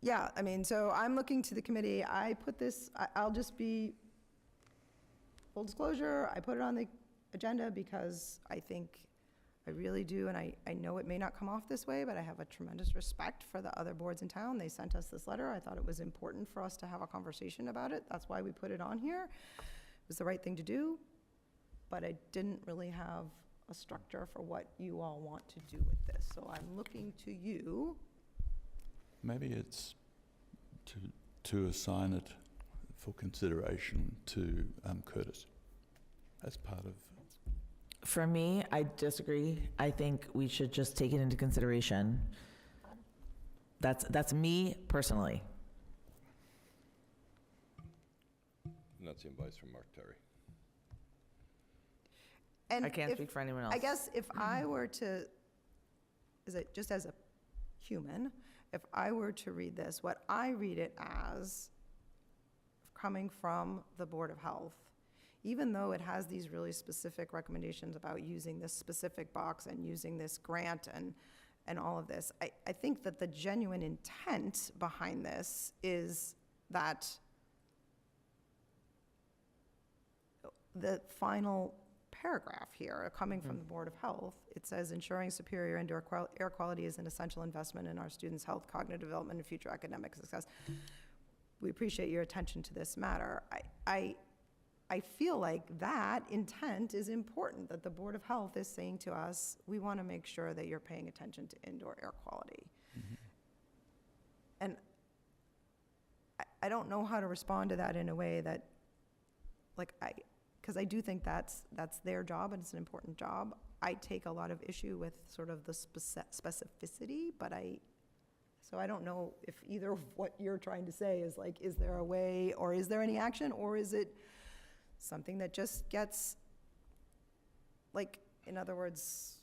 yeah, I mean, so I'm looking to the committee. I put this, I'll just be, full disclosure, I put it on the agenda because I think I really do, and I know it may not come off this way, but I have a tremendous respect for the other boards in town. They sent us this letter. I thought it was important for us to have a conversation about it. That's why we put it on here. It was the right thing to do, but I didn't really have a structure for what you all want to do with this. So I'm looking to you. Maybe it's to assign it for consideration to Curtis as part of. For me, I disagree. I think we should just take it into consideration. That's me personally. And that's the advice from Mark Terry. And I can't if- speak for anyone else. I guess if I were to, is it just as a human, if I were to read this, what I read it as, coming from the Board of Health, even though it has these really specific recommendations about using this specific box and using this grant and all of this, I think that the genuine intent behind this is that the final paragraph here, coming from the Board of Health, it says ensuring superior indoor air quality is an essential investment in our students' health, cognitive development, and future academic success. We appreciate your attention to this matter. I feel like that intent is important, that the Board of Health is saying to us, we want to make sure that you're paying attention to indoor air quality. And I don't know how to respond to that in a way that, like, because I do think that's their job and it's an important job. I take a lot of issue with sort of the specificity, but So I don't know if either of what you're trying to say is like, is there a way, or is there any action, or is it something that just gets, like, in other words,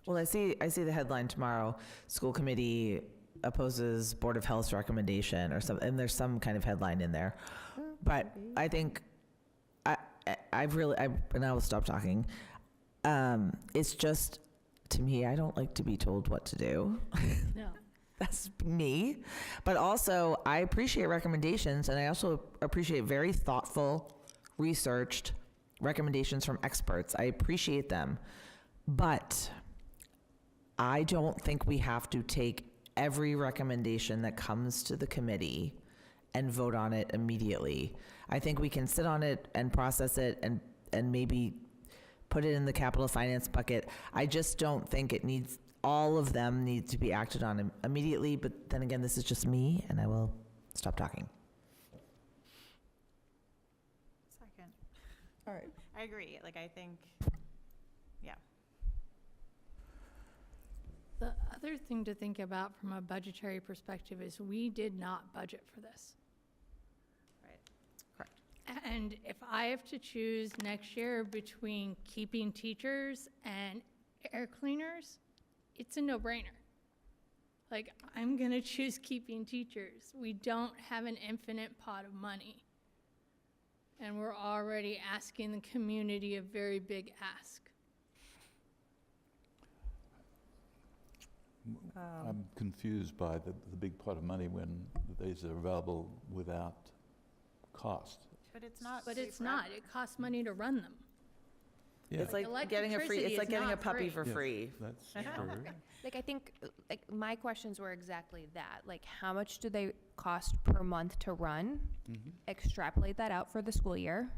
Well, I see the headline tomorrow, school committee opposes Board of Health's recommendation or something, and there's some kind of headline in there. But I think, and I will stop talking. It's just, to me, I don't like to be told what to do. No. That's me. But also, I appreciate recommendations, and I also appreciate very thoughtful, researched recommendations from experts. I appreciate them. But I don't think we have to take every recommendation that comes to the committee and vote on it immediately. I think we can sit on it and process it and maybe put it in the capital finance bucket. I just don't think it needs, all of them need to be acted on immediately, but then again, this is just me, and I will stop talking. Second. all right, I agree, like, I think, yeah. The other thing to think about from a budgetary perspective is we did not budget for this. Right. And if I have to choose next year between keeping teachers and air cleaners, it's a no-brainer. Like, I'm gonna choose keeping teachers. We don't have an infinite pot of money. And we're already asking the community a very big ask. I'm confused by the big pot of money when these are available without cost. But it's not. But free it's for not, everyone. it costs money to run them. Yeah, It's like getting a free, Electricity it's like is getting a not puppy free. for yes, free. that's I know. true. Like, I think, like, my questions were exactly that. Like, how much do they cost per month to run? Extrapolate that out for the school year.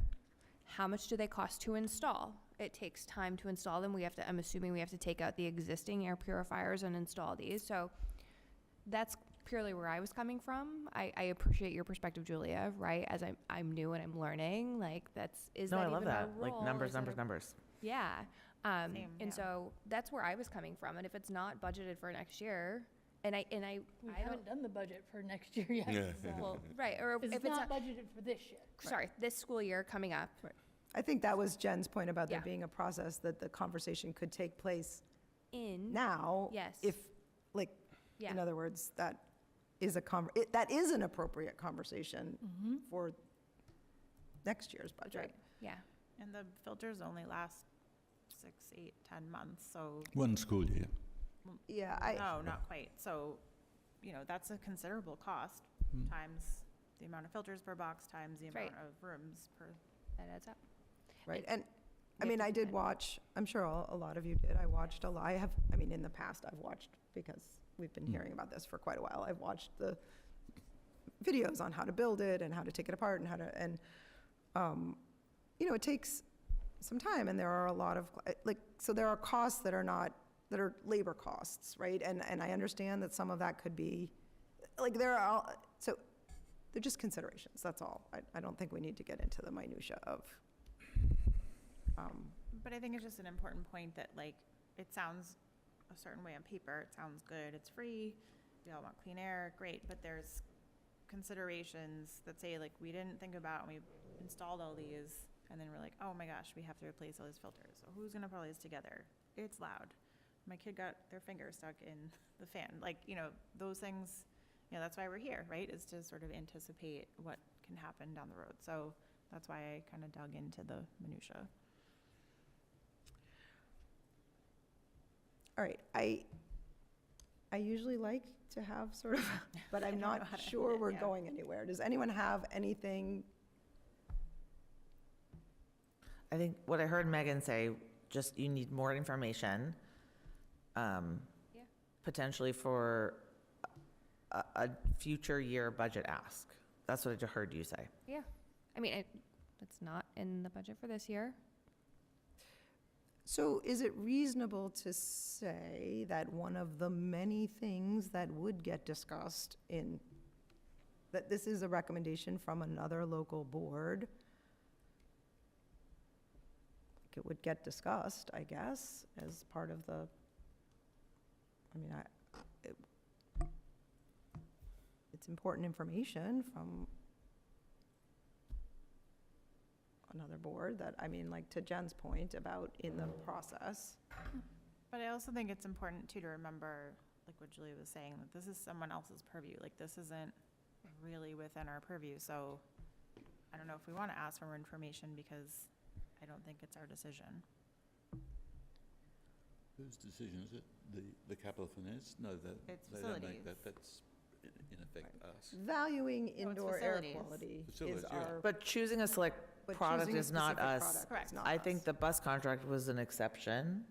How much do they cost to install? It takes time to install them. I'm assuming we have to take out the existing air purifiers and install these. So that's purely where I was coming from. I appreciate your perspective, Julia, right? As I'm new and I'm learning, like, is No, that I love even a that, like role? numbers, Is it numbers, a- numbers. Yeah. Same, yeah. And so that's where I was coming from. And if it's not budgeted for next year, and I We don't, haven't done the budget for next year yet. Yeah. so- well, right, or if It's it's not not, budgeted for this year. sorry, this school year coming up. I think that was Jen's point about there Yeah. being a process, that the conversation could take place In, now. Yes. If, like, yeah. in other words, that is that is an appropriate conversation for next year's budget. Right, yeah. And the filters only last 6, 8, 10 months, so. One school year. Yeah, No, not quite. So, that's a considerable cost, times the amount of filters per box, times the Right. amount of rooms per. That adds up. right, and, I We have mean, to I did plan. watch, I'm sure a lot of you did, I watched a lot, in the past, I've watched, because we've been hearing about this for quite a while, I've watched the videos on how to build it and how to take it apart and it takes some time, and there are a lot of, so there are costs that are labor costs, right? And I understand that some of that could be, so they're just considerations, that's all. I don't think we need to get into the minutia of, But I think it's just an important point that, like, it sounds a certain way on paper, it sounds good, it's free, we all want clean air, great, but there's considerations that say, like, we didn't think about, and we installed all these, and then we're like, oh my gosh, we have to replace all these filters, so who's gonna put all these together? It's loud. My kid got their finger stuck in the fan, like, those things, that's why we're here, right, is to sort of anticipate what can happen down the road, so that's why I kind of dug into the minutia. all right, I usually like to have sort of, but I I'm don't know not how to sure end it, we're yeah. going anywhere. Does anyone have anything? I think what I heard Megan say, just you need more information, potentially for a future year budget ask. That's what I heard you say. Yeah. I mean, it's not in the budget for this year. So is it reasonable to say that one of the many things that would get discussed that this is a recommendation from another local board? It would get discussed, I guess, as part of the, it's important information from another board that, I mean, like to Jen's point about in the process. But I also think it's important too to remember, like what Julia was saying, that this is someone else's purview. Like this isn't really within our purview. So I don't know if we want to ask for more information because I don't think it's our decision. Whose decision is it? The capital finance? No, It's they don't facilities. make that. That's in effect us. Valuing it's indoor air facilities. quality Facilities, is yeah. our. But choosing a select but product choosing a is not specific us. product is Correct. not I us. think the bus contract was an exception,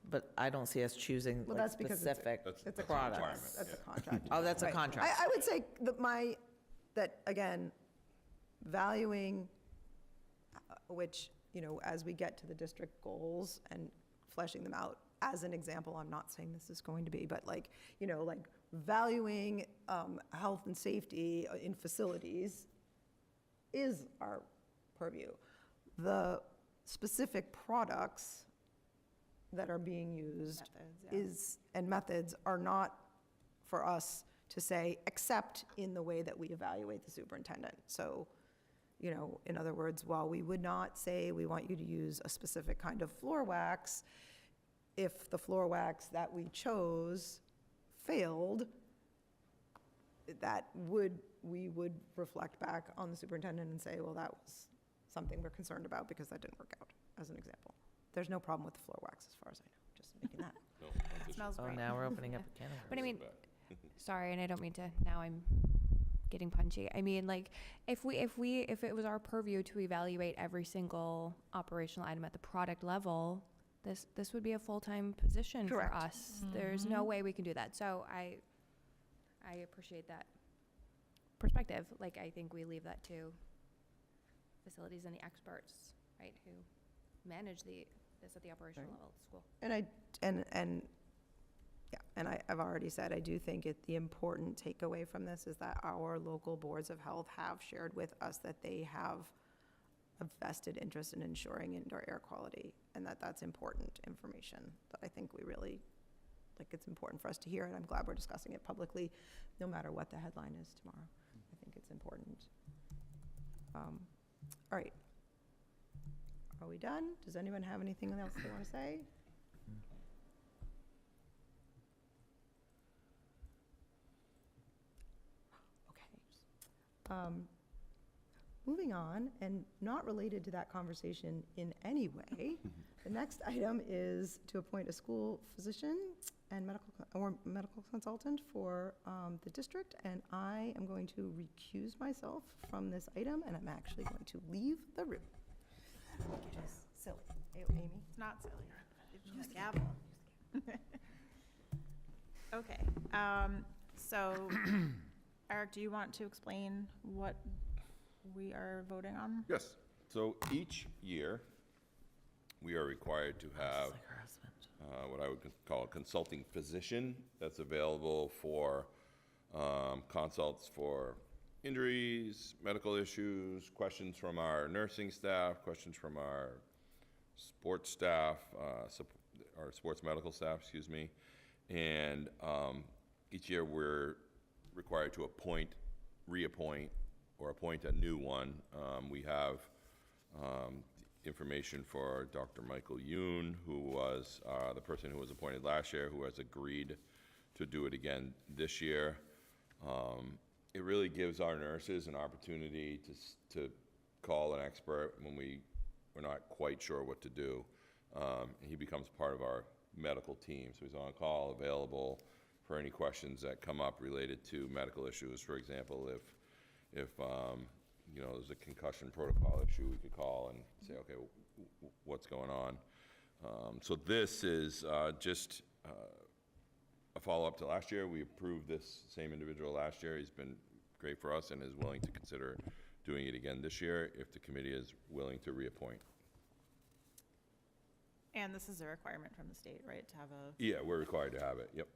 but I don't see us choosing Well, like that's because specific That's It's a products. requirement, That's a yeah. contract. Oh, that's a Right. contract. I would say that that again, valuing, which, you know, as we get to the district goals and fleshing them out, as an example, I'm not saying this is going to be, but like, you know, like valuing health and safety in facilities is our purview. The specific products that are being used Methods, yeah. and methods are not for us to say, except in the way that we evaluate the superintendent. So, you know, in other words, while we would not say we want you to use a specific kind of floor wax, if the floor wax that we chose failed, we would reflect back on the superintendent and say, well, that was something we're concerned about because that didn't work out, as an example. There's no problem with the floor wax as far as I know, just making that. No, It smells Oh, great. now we're opening up a can of But I worms. mean, sorry, and I don't mean to, now I'm getting punchy. I mean, like, if it was our purview to evaluate every single operational item at the product level, this would be a full-time position for Correct. us. There's no way we can do that. So I appreciate that perspective. Like, I think we leave that to facilities and the experts, right, who manage this at the operational Right. level of the school. And I've already said, I do think the important takeaway from this is that our local boards of health have shared with us that they have a vested interest in ensuring indoor air quality, and that's important information that I think we really, like, it's important for us to hear, and I'm glad we're discussing it publicly, no matter what the headline is tomorrow. I think it's important. All right. Are we done? Does anyone have anything else they want to say? Okay. Moving on, and not related to that conversation in any way, the next item is to appoint a school physician and medical consultant for the district, and I am going to recuse myself from this item, and I'm actually going to leave the room. Which is silly. Amy? It's not silly. Use the gavel. Okay, so Eric, do you want to explain what we are voting on? Yes. So each year, we are required to have Like her husband. what I would call a consulting physician that's available for consults for injuries, medical issues, questions from our nursing staff, questions from our sports staff, our sports medical staff, excuse me. And each year, we're required to reappoint, or appoint a new one. We have information for Dr. Michael Yoon, who was the person who was appointed last year, who has agreed to do it again this year. It really gives our nurses an opportunity to call an expert when we're not quite sure what to do. He becomes part of our medical team, so he's on call, available for any questions that come up related to medical issues. For example, if you know, there's a concussion protocol issue, we could call and say, okay, what's going on? So this is just a follow-up to last year. We approved this same individual last year. He's been great for us and is willing to consider doing it again this year if the committee is willing to reappoint. And this is a requirement from the state, right, to have a Yeah, we're required to have it, yep.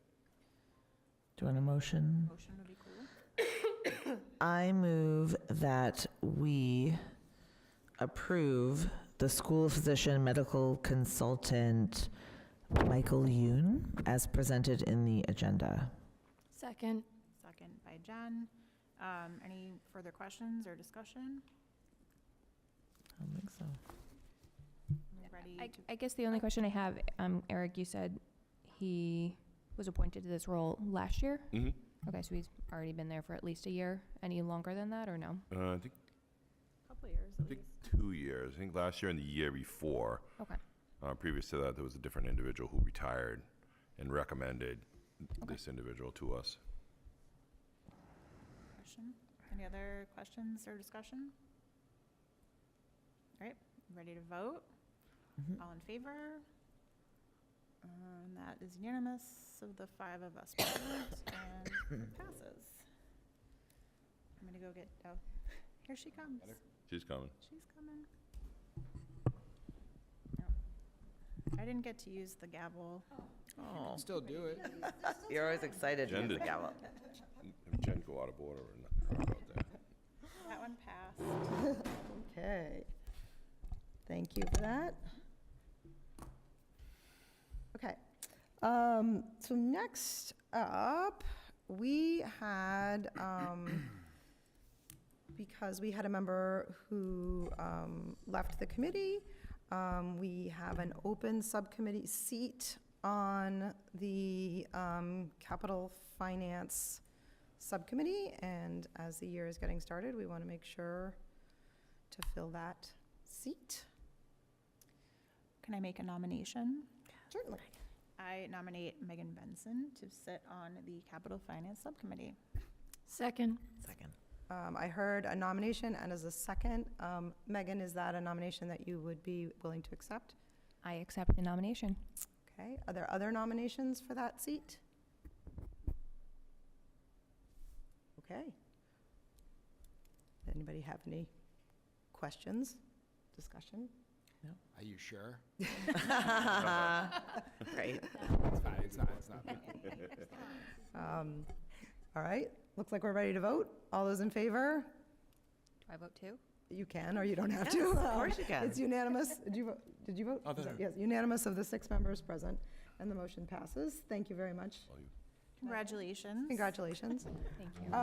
Do you want a motion? motion would be cool. I move that we approve the school physician medical consultant Michael Yoon as presented in the agenda. Second. second by Jen. Any further questions or discussion? I don't think so. Ready to? I guess the only question I have, Eric, you said he was appointed to this role last year? Mm-hmm. Okay, so he's already been there for at least a year. Any longer than that, or no? I think Couple years I at think least. 2 years. I think last year and the year before. Okay. Previous to that, there was a different individual who retired and recommended this individual to us. Question? Any other questions or discussion? All right, ready to vote? Mhm. All in favor? And that is unanimous of the 5 of us present and passes. I'm gonna go get, oh, here she comes. She's coming. She's coming. Oh. I didn't get to use the gavel. Oh, Still do it. you're always excited to Jen use the did. gavel. If Jen go out of order or nothing about that. That one passed. Okay. Thank you for that. Okay. So next up, we had, because we had a member who left the committee, we have an open subcommittee seat on the Capital Finance Subcommittee, and as the year is getting started, we want to make sure to fill that seat. Can I make a nomination? Certainly. I nominate Megan Benson to sit on the Capital Finance Subcommittee. Second. Second. I heard a nomination and as a second. Megan, is that a nomination that you would be willing to accept? I accept the nomination. Okay, are there other nominations for that seat? Okay. Anybody have any questions, discussion? Are you sure? Great. It's fine, it's not. All right, looks like we're ready to vote. All those in favor? Do I vote too? You can, or you don't have to. Yes, of course you can. It's unanimous. Did you vote? Did you vote? Oh, there. Yes, unanimous of the 6 members present, and the motion passes. Thank you very much. Congratulations. Congratulations. Thank you.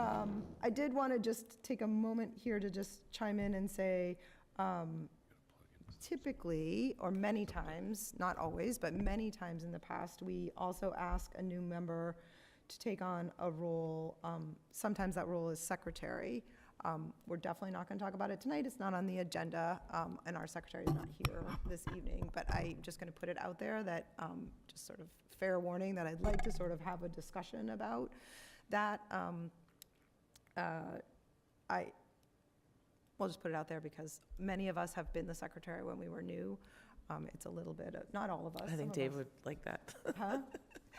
I did want to just take a moment here to just chime in and say, typically, or many times, not always, but many times in the past, we also ask a new member to take on a role. Sometimes that role is secretary. We're definitely not going to talk about it tonight. It's not on the agenda, and our secretary is not here this evening. But I'm just going to put it out there that, just sort of fair warning, that I'd like to sort of have a discussion about that. We'll just put it out there because many of us have been the secretary when we were new. It's a little bit, not all of us. I some think of Dave us. would like that. Huh?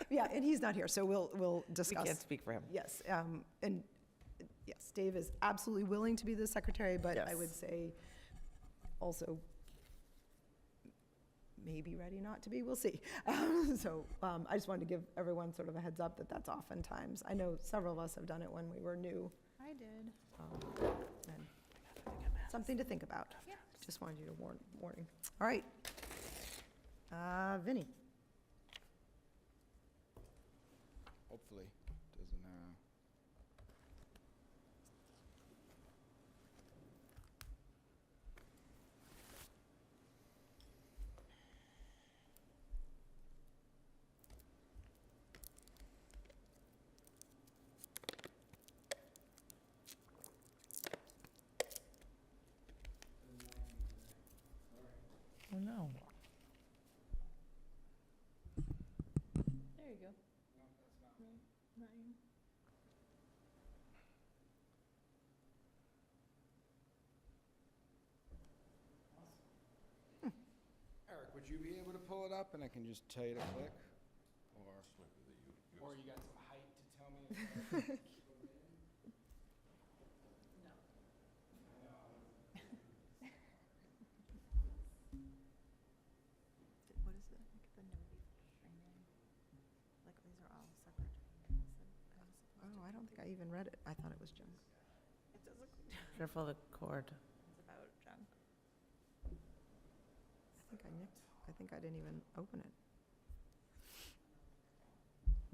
Yeah, and he's not here, so we'll We discuss. can't speak for him. Yes, and yes, Dave is absolutely willing to be the secretary, but I would Yes. say also maybe ready not to be, we'll see. So I just wanted to give everyone sort of a heads up that that's oftentimes, I know several of us have done it when we were new. I did. And something to think about. Yeah. Just wanted you to warning. All right. Vinnie. Hopefully, doesn't, Oh, no. There you go. Not you. Eric, would you be able to pull it up and I can just tell you to click? Or you got some height to tell me? What is it? The no training? Like, these are all separate. Oh, I don't think I even read it. I thought it was junk. It does look, Careful the cord. it's about junk. I think I didn't even open it.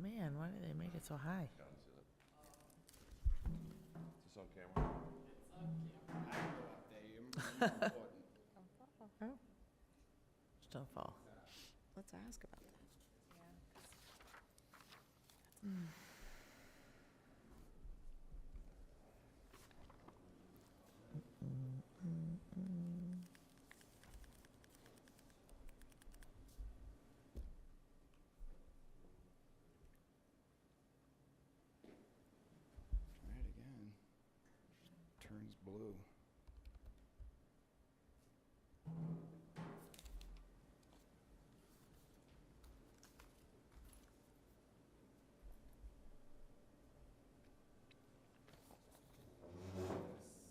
Man, why do they make it so high? Is this on camera? Just don't fall. Let's ask about that. Try it again. Turns blue.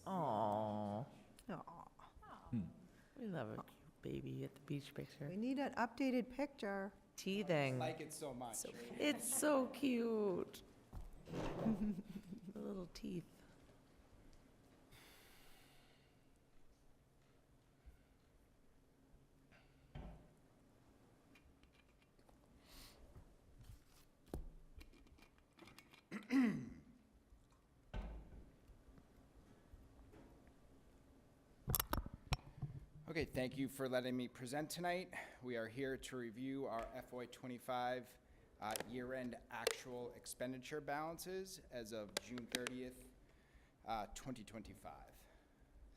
Aww, Aw. we love a cute baby at the beach picture. We need an updated picture. Teething. Like it so much. It's so cute. The little teeth. Okay, thank you for letting me present tonight. We are here to review our FY25 year-end actual expenditure balances as of June 30th, 2025.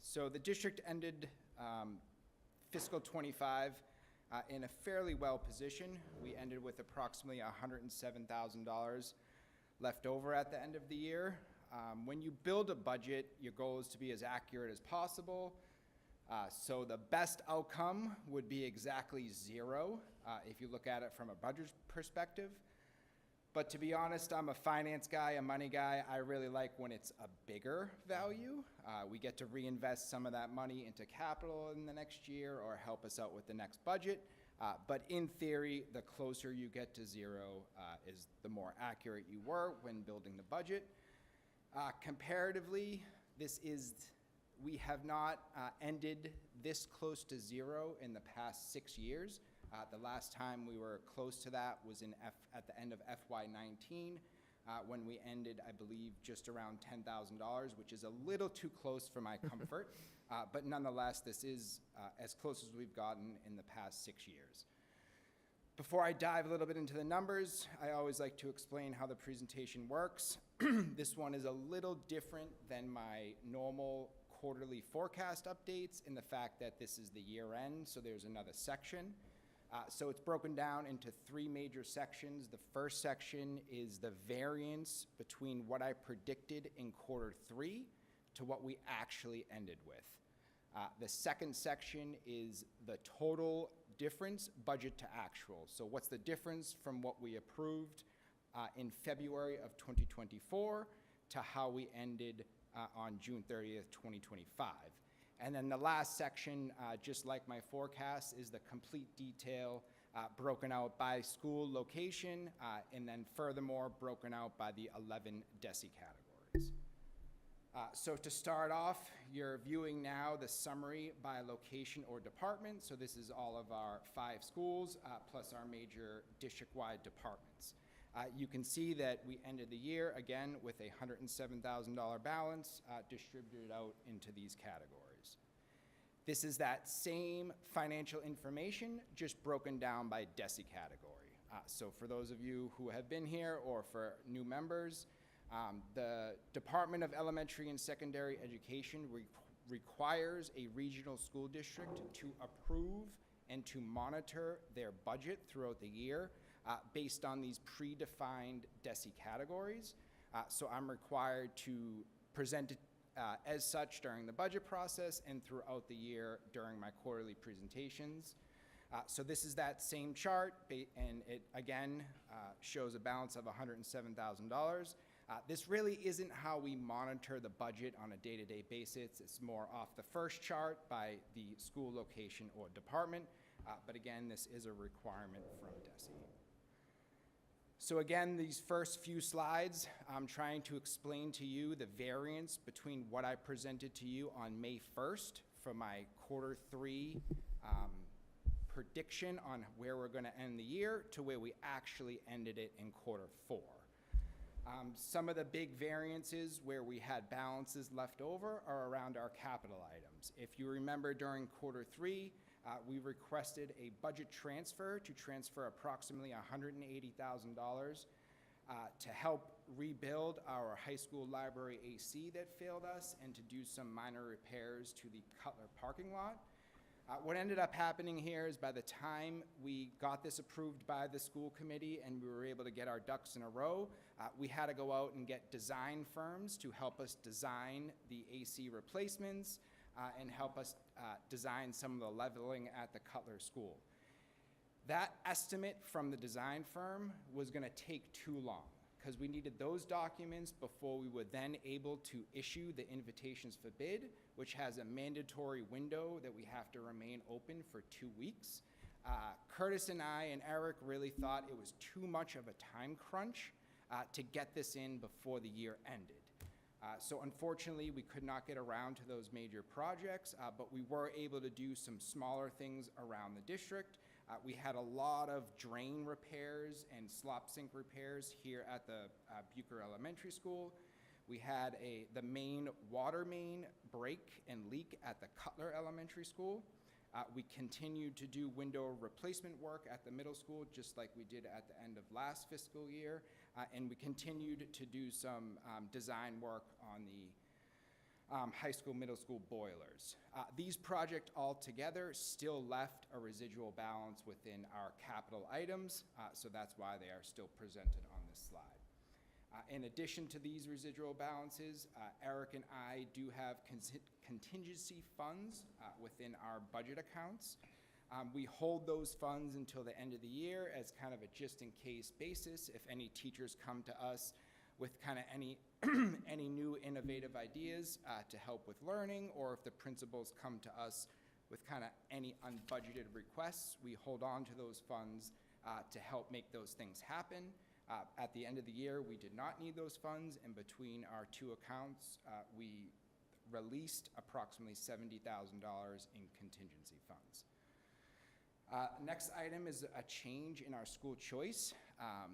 So the district ended fiscal '25 in a fairly well position. We ended with approximately $107,000 left over at the end of the year. When you build a budget, your goal is to be as accurate as possible. So the best outcome would be exactly zero if you look at it from a budget perspective. But to be honest, I'm a finance guy, a money guy. I really like when it's a bigger value. We get to reinvest some of that money into capital in the next year or help us out with the next budget. But in theory, the closer you get to zero is the more accurate you were when building the budget. Comparatively, we have not ended this close to zero in the past 6 years. The last time we were close to that was at the end of FY19, when we ended, I believe, just around $10,000, which is a little too close for my comfort. But nonetheless, this is as close as we've gotten in the past 6 years. Before I dive a little bit into the numbers, I always like to explain how the presentation works. This one is a little different than my normal quarterly forecast updates in the fact that this is the year end, so there's another section. So it's broken down into 3 major sections. The first section is the variance between what I predicted in quarter 3 to what we actually ended with. The second section is the total difference, budget to actual. So what's the difference from what we approved in February of 2024 to how we ended on June 30th, 2025. And then the last section, just like my forecast, is the complete detail broken out by school location, and then furthermore broken out by the 11 DESI categories. So to start off, you're viewing now the summary by location or department. So this is all of our 5 schools, plus our major district-wide departments. You can see that we ended the year, again, with a $107,000 balance distributed out into these categories. This is that same financial information, just broken down by DESI category. So for those of you who have been here or for new members, the Department of Elementary and Secondary Education requires a regional school district to approve and to monitor their budget throughout the year based on these predefined DESI categories. So I'm required to present it as such during the budget process and throughout the year during my quarterly presentations. So this is that same chart, and it again shows a balance of $107,000. This really isn't how we monitor the budget on a day-to-day basis. It's more off the first chart by the school location or department. But again, this is a requirement from DESI. So again, these first few slides, I'm trying to explain to you the variance between what I presented to you on May 1st for my quarter 3 prediction on where we're going to end the year to where we actually ended it in quarter 4. Some of the big variances where we had balances left over are around our capital items. If you remember during Q3, we requested a budget transfer to transfer approximately $180,000 to help rebuild our high school library AC that failed us and to do some minor repairs to the Cutler parking lot. What ended up happening here is by the time we got this approved by the school committee and we were able to get our ducks in a row, we had to go out and get design firms to help us design the AC replacements and help us design some of the leveling at the Cutler School. That estimate from the design firm was going to take too long because we needed those documents before we were then able to issue the invitations for bid, which has a mandatory window that we have to remain open for 2 weeks. Curtis and I and Eric really thought it was too much of a time crunch to get this in before the year ended. So unfortunately, we could not get around to those major projects, but we were able to do some smaller things around the district. We had a lot of drain repairs and slop sink repairs here at the Bucher Elementary School. We had the main water main break and leak at the Cutler Elementary School. We continued to do window replacement work at the middle school, just like we did at the end of last fiscal year. And we continued to do some design work on the high school, middle school boilers. These projects altogether still left a residual balance within our capital items, so that's why they are still presented on this slide. In addition to these residual balances, Eric and I do have contingency funds within our budget accounts. We hold those funds until the end of the year as kind of a just-in-case basis if any teachers come to us with kind of any any new innovative ideas to help with learning, or if the principals come to us with kind of any unbudgeted requests, we hold on to those funds to help make those things happen. At the end of the year, we did not need those funds, and between our two accounts, we released approximately $70,000 in contingency funds. Next item is a change in our school choice.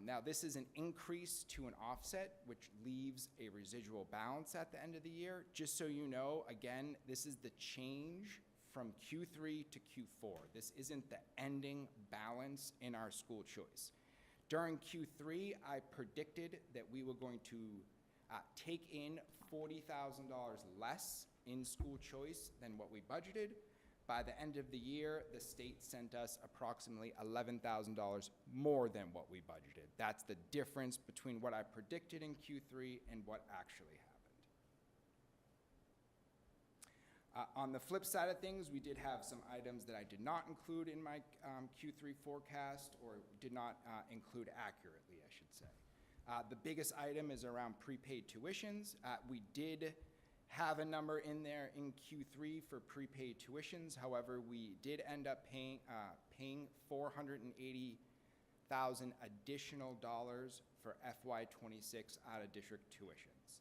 Now, this is an increase to an offset, which leaves a residual balance at the end of the year. Just so you know, again, this is the change from Q3 to Q4. This isn't the ending balance in our school choice. During Q3, I predicted that we were going to take in $40,000 less in school choice than what we budgeted. By the end of the year, the state sent us approximately $11,000 more than what we budgeted. That's the difference between what I predicted in Q3 and what actually happened. On the flip side of things, we did have some items that I did not include in my Q3 forecast, or did not include accurately, I should say. The biggest item is around prepaid tuitions. We did have a number in there in Q3 for prepaid tuitions. However, we did end up paying $480,000 additional dollars for FY26 out-of-district tuitions.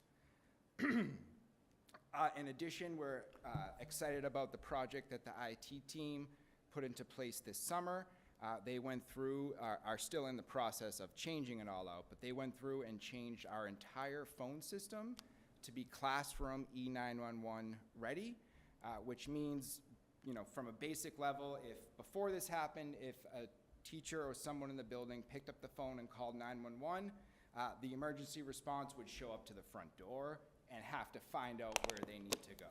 In addition, we're excited about the project that the IT team put into place this summer. They went through, are still in the process of changing it all out, but they went through and changed our entire phone system to be classroom E911 ready, which means, you know, from a basic level, if before this happened, if a teacher or someone in the building picked up the phone and called 911, the emergency response would show up to the front door and have to find out where they need to go.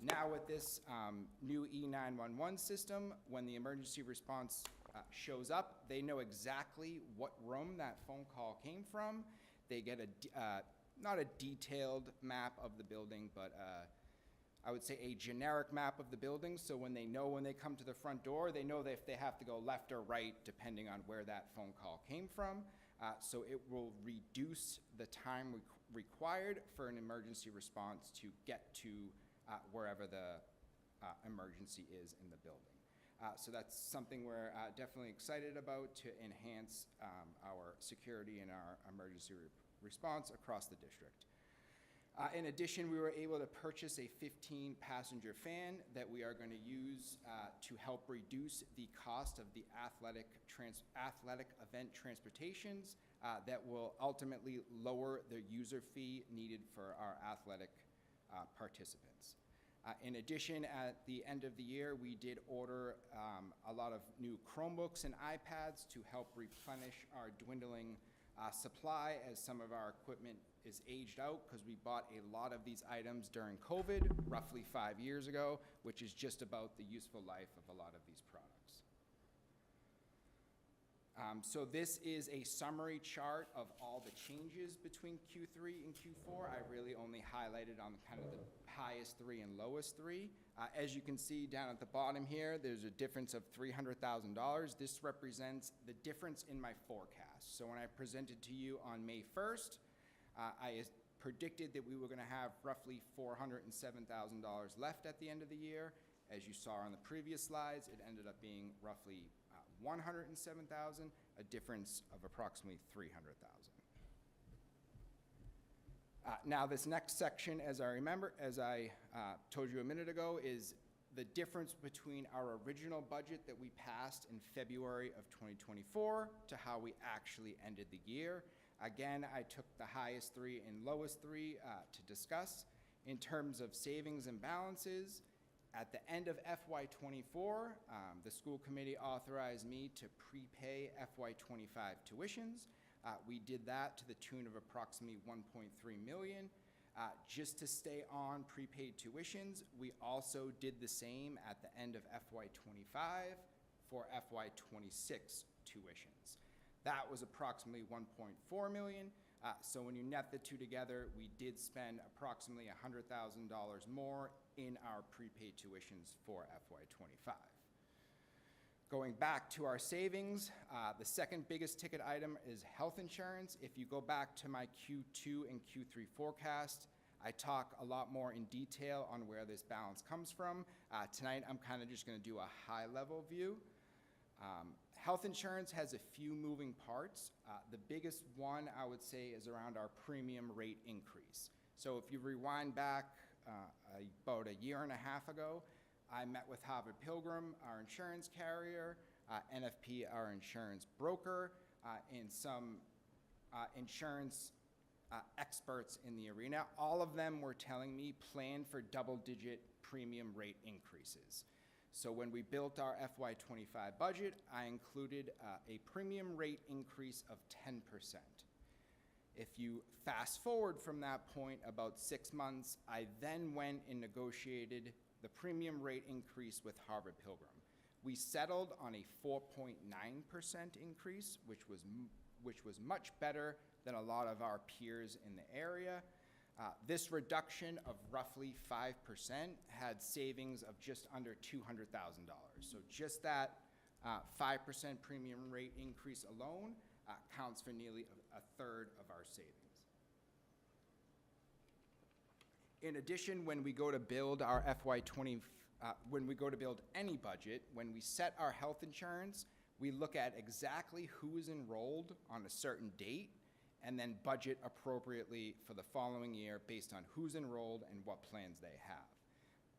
Now with this new E911 system, when the emergency response shows up, they know exactly what room that phone call came from. They get not a detailed map of the building, but I would say a generic map of the building, so when they come to the front door, they know that if they have to go left or right, depending on where that phone call came from. So it will reduce the time required for an emergency response to get to wherever the emergency is in the building. So that's something we're definitely excited about to enhance our security and our emergency response across the district. In addition, we were able to purchase a 15-passenger fan that we are going to use to help reduce the cost of the athletic event transportations that will ultimately lower the user fee needed for our athletic participants. In addition, at the end of the year, we did order a lot of new Chromebooks and iPads to help replenish our dwindling supply as some of our equipment is aged out, because we bought a lot of these items during COVID, roughly 5 years ago, which is just about the useful life of a lot of these products. So this is a summary chart of all the changes between Q3 and Q4. I really only highlighted on kind of the highest three and lowest three. As you can see down at the bottom here, there's a difference of $300,000. This represents the difference in my forecast. So when I presented to you on May 1st, I predicted that we were going to have roughly $407,000 left at the end of the year. As you saw on the previous slides, it ended up being roughly $107,000, a difference of approximately $300,000. Now, this next section, as I told you a minute ago, is the difference between our original budget that we passed in February of 2024 to how we actually ended the year. Again, I took the highest three and lowest three to discuss. In terms of savings and balances, at the end of FY24, the school committee authorized me to prepay FY25 tuitions. We did that to the tune of approximately $1.3 million. Just to stay on prepaid tuitions, we also did the same at the end of FY25 for FY26 tuitions. That was approximately $1.4 million. So when you net the two together, we did spend approximately $100,000 more in our prepaid tuitions for FY25. Going back to our savings, the second biggest ticket item is health insurance. If you go back to my Q2 and Q3 forecast, I talk a lot more in detail on where this balance comes from. Tonight, I'm kind of just going to do a high-level view. Health insurance has a few moving parts. The biggest one, I would say, is around our premium rate increase. So if you rewind back about a year and a half ago, I met with Harvard Pilgrim, our insurance carrier, NFP, our insurance broker, and some insurance experts in the arena. All of them were telling me plan for double-digit premium rate increases. So when we built our FY25 budget, I included a premium rate increase of 10%. If you fast forward from that point about 6 months, I then went and negotiated the premium rate increase with Harvard Pilgrim. We settled on a 4.9% increase, which was much better than a lot of our peers in the area. This reduction of roughly 5% had savings of just under $200,000. So just that 5% premium rate increase alone counts for nearly a third of our savings. In addition, when we go to build our when we go to build any budget, when we set our health insurance, we look at exactly who is enrolled on a certain date and then budget appropriately for the following year based on who's enrolled and what plans they have.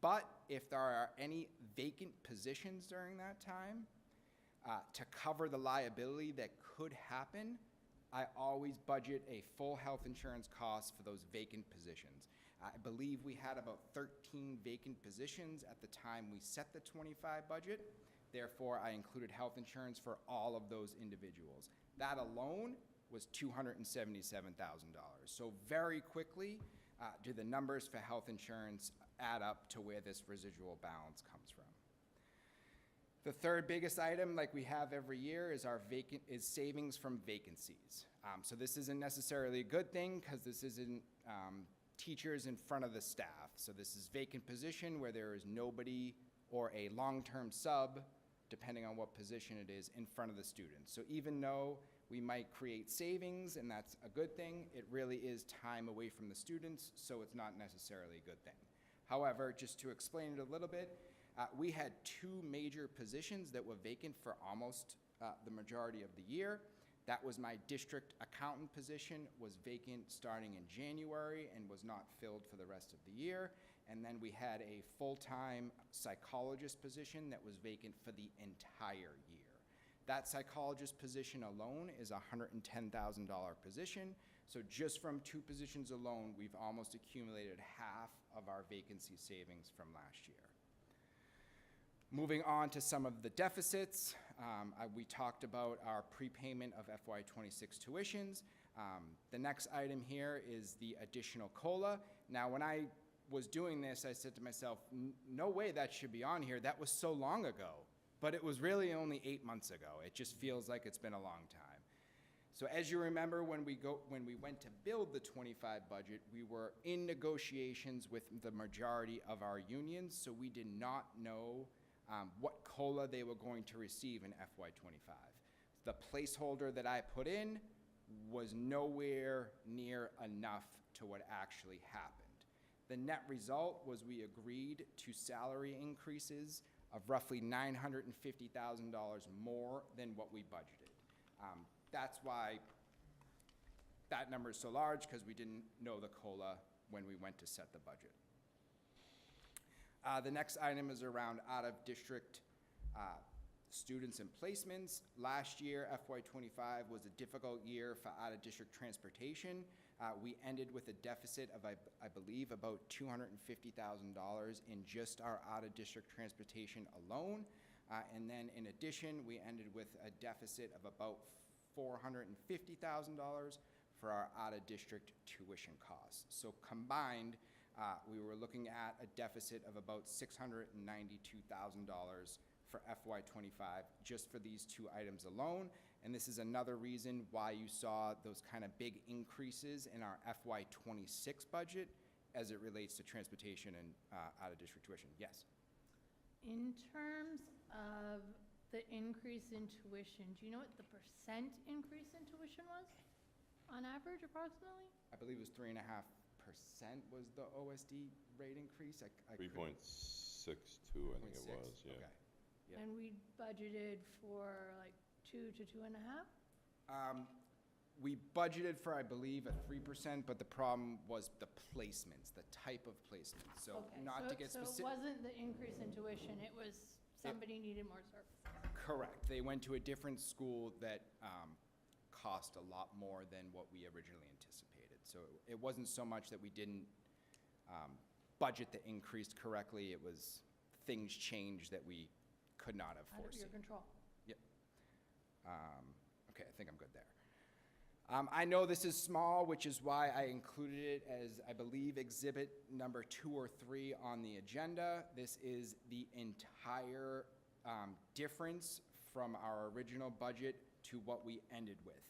But if there are any vacant positions during that time, to cover the liability that could happen, I always budget a full health insurance cost for those vacant positions. I believe we had about 13 vacant positions at the time we set the 25 budget. Therefore, I included health insurance for all of those individuals. That alone was $277,000. So very quickly, do the numbers for health insurance add up to where this residual balance comes from. The third biggest item, like we have every year, is savings from vacancies. So this isn't necessarily a good thing because this isn't teachers in front of the staff. So this is vacant position where there is nobody or a long-term sub, depending on what position it is, in front of the students. So even though we might create savings, and that's a good thing, it really is time away from the students, so it's not necessarily a good thing. However, just to explain it a little bit, we had 2 major positions that were vacant for almost the majority of the year. That was my district accountant position, was vacant starting in January and was not filled for the rest of the year. And then we had a full-time psychologist position that was vacant for the entire year. That psychologist position alone is a $110,000 position. So just from 2 positions alone, we've almost accumulated half of our vacancy savings from last year. Moving on to some of the deficits, we talked about our prepayment of FY26 tuitions. The next item here is the additional COLA. Now, when I was doing this, I said to myself, no way that should be on here. That was so long ago. But it was really only 8 months ago. It just feels like it's been a long time. So as you remember, when we went to build the 25 budget, we were in negotiations with the majority of our unions, so we did not know what COLA they were going to receive in FY25. The placeholder that I put in was nowhere near enough to what actually happened. The net result was we agreed to salary increases of roughly $950,000 more than what we budgeted. That's why that number is so large, because we didn't know the COLA when we went to set the budget. The next item is around out-of-district students and placements. Last year, FY25 was a difficult year for out-of-district transportation. We ended with a deficit of, I believe, about $250,000 in just our out-of-district transportation alone. And then in addition, we ended with a deficit of about $450,000 for our out-of-district tuition costs. So combined, we were looking at a deficit of about $692,000 for FY25 just for these 2 items alone. And this is another reason why you saw those kind of big increases in our FY26 budget as it relates to transportation and out-of-district tuition. Yes? In terms of the increase in tuition, do you know what the percent increase in tuition was on average approximately? I believe it was 3.5% was the OSD rate increase. I 3.62, I think it was, yeah. Okay. Yep. And we budgeted for like 2 to 2.5? We budgeted for, I believe, a 3%, but the problem was the placements, the type of placement. So Okay, not to get So specific. it wasn't the increase in tuition, it was somebody needed more services. Correct. They went to a different school that cost a lot more than what we originally anticipated. So it wasn't so much that we didn't budget the increase correctly. It was things changed that we could not have Out of foreseen. your control. Yep. Okay, I think I'm good there. I know this is small, which is why I included it as, I believe, exhibit number 2 or 3 on the agenda. This is the entire difference from our original budget to what we ended with.